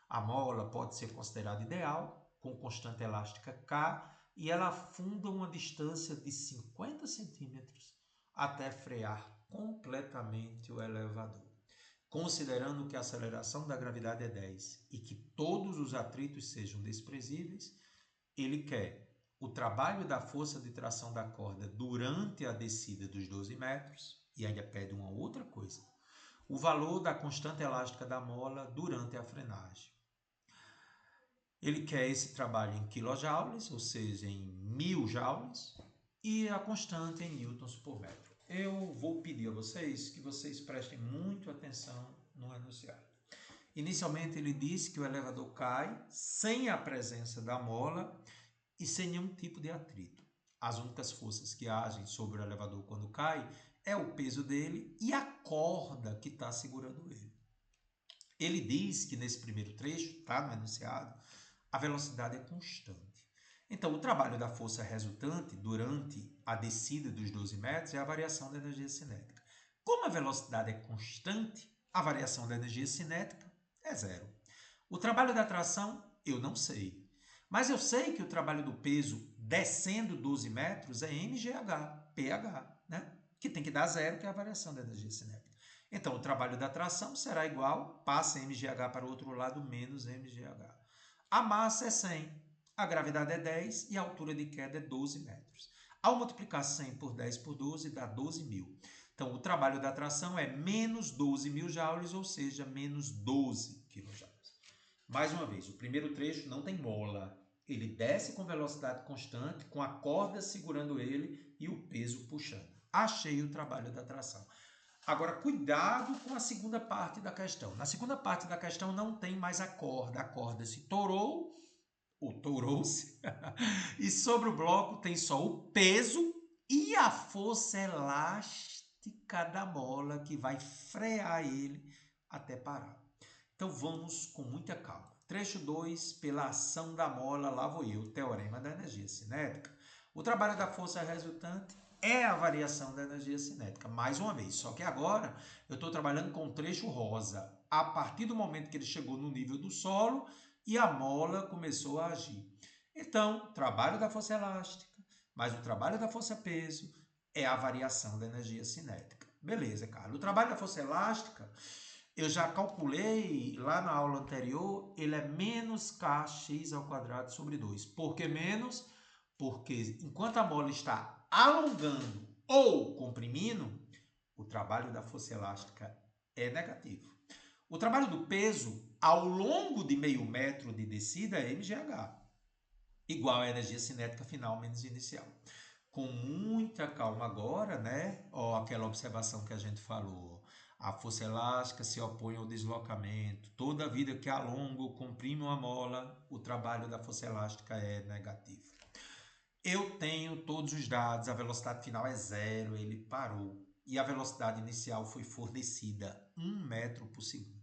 A mola pode ser considerada ideal, com constante elástica K, e ela afunda uma distância de 50 centímetros até frear completamente o elevador. Considerando que a aceleração da gravidade é 10 e que todos os atritos sejam desprezíveis, ele quer o trabalho da força de tração da corda durante a descida dos 12 metros e ainda pede uma outra coisa: o valor da constante elástica da mola durante a frenagem. Ele quer esse trabalho em quilojoules, ou seja, em 1000 joules, e a constante em newtons por metro. Eu vou pedir a vocês que vocês prestem muito atenção no enunciado. Inicialmente ele disse que o elevador cai sem a presença da mola e sem nenhum tipo de atrito. As únicas forças que agem sobre o elevador quando cai é o peso dele e a corda que está segurando ele. Ele diz que nesse primeiro trecho, está no enunciado, a velocidade é constante. Então, o trabalho da força resultante durante a descida dos 12 metros é a variação da energia cinética. Como a velocidade é constante, a variação da energia cinética é zero. O trabalho da tração, eu não sei. Mas eu sei que o trabalho do peso descendo 12 metros é mgh, ph, né? Que tem que dar zero, que é a variação da energia cinética. Então, o trabalho da tração será igual, passa mgh para o outro lado, menos mgh. A massa é 100, a gravidade é 10 e a altura de queda é 12 metros. Ao multiplicar 100 por 10 por 12, dá 12.000. Então, o trabalho da tração é menos 12.000 joules, ou seja, menos 12 kJ. Mais uma vez, o primeiro trecho não tem mola. Ele desce com velocidade constante, com a corda segurando ele e o peso puxando. Achei o trabalho da tração. Agora, cuidado com a segunda parte da questão. Na segunda parte da questão não tem mais a corda se torou, ou torou-se, e sobre o bloco tem só o peso e a força elástica da mola que vai frear ele até parar. Então vamos com muita calma. Trecho 2, pela ação da mola, lá vou eu, teorema da energia cinética. O trabalho da força resultante é a variação da energia cinética, mais uma vez. Só que agora eu estou trabalhando com o trecho rosa, a partir do momento que ele chegou no nível do solo e a mola começou a agir. Então, trabalho da força elástica, mais o trabalho da força peso é a variação da energia cinética. Beleza, Carlos. O trabalho da força elástica, eu já calculei lá na aula anterior, ele é menos kx² sobre 2. Por que menos? Porque enquanto a mola está alongando ou comprimindo, o trabalho da força elástica é negativo. O trabalho do peso ao longo de meio metro de descida é mgh, igual a energia cinética final menos inicial. Com muita calma agora, né? Ó, aquela observação que a gente falou. A força elástica se opõe ao deslocamento. Toda vida que alonga ou comprime uma mola, o trabalho da força elástica é negativo. Eu tenho todos os dados, a velocidade final é zero, ele parou. E a velocidade inicial foi fornecida 1 metro por segundo.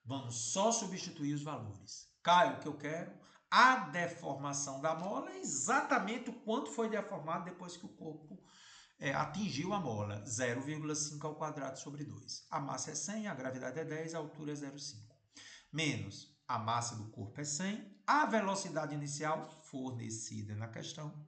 Vamos só substituir os valores. Caio, o que eu quero? A deformação da mola é exatamente o quanto foi deformado depois que o corpo atingiu a mola. 0,5 ao quadrado sobre 2. A massa é 100, a gravidade é 10, a altura é 0,5. Menos a massa do corpo é 100, a velocidade inicial fornecida na questão,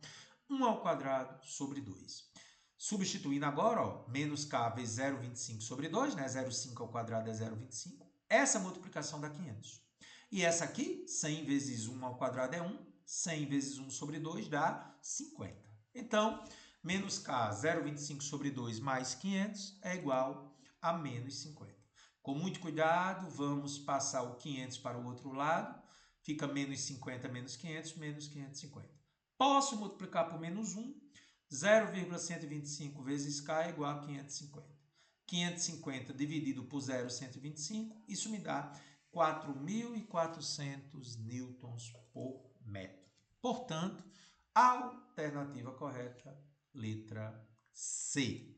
1 ao quadrado sobre 2. Substituindo agora, ó, menos k vezes 0,25 sobre 2, né? 0,5 ao quadrado é 0,25. Essa multiplicação dá 500. E essa aqui, 100 vezes 1 ao quadrado é 1, 100 vezes 1 sobre 2 dá 50. Então, menos k, 0,25 sobre 2 mais 500 é igual a menos 50. Com muito cuidado, vamos passar o 500 para o outro lado. Fica menos 50 menos 500, menos 550. Posso multiplicar por menos 1. 0,125 vezes k é igual a 550. 550 dividido por 0,125, isso me dá 4.400 newtons por metro. Portanto, a alternativa correta, letra C.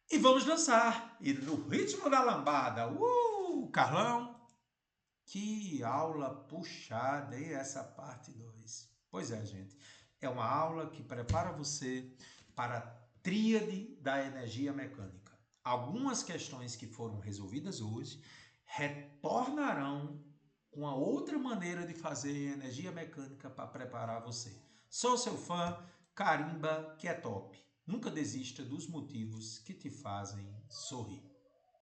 E vamos dançar. E no ritmo da lambada. Carlão, que aula puxada, e essa parte 2. Pois é, gente. É uma aula que prepara você para a tríade da energia mecânica. Algumas questões que foram resolvidas hoje retornarão com a outra maneira de fazer energia mecânica para preparar você. Sou seu fã, carimba que é top. Nunca desista dos motivos que te fazem sorrir.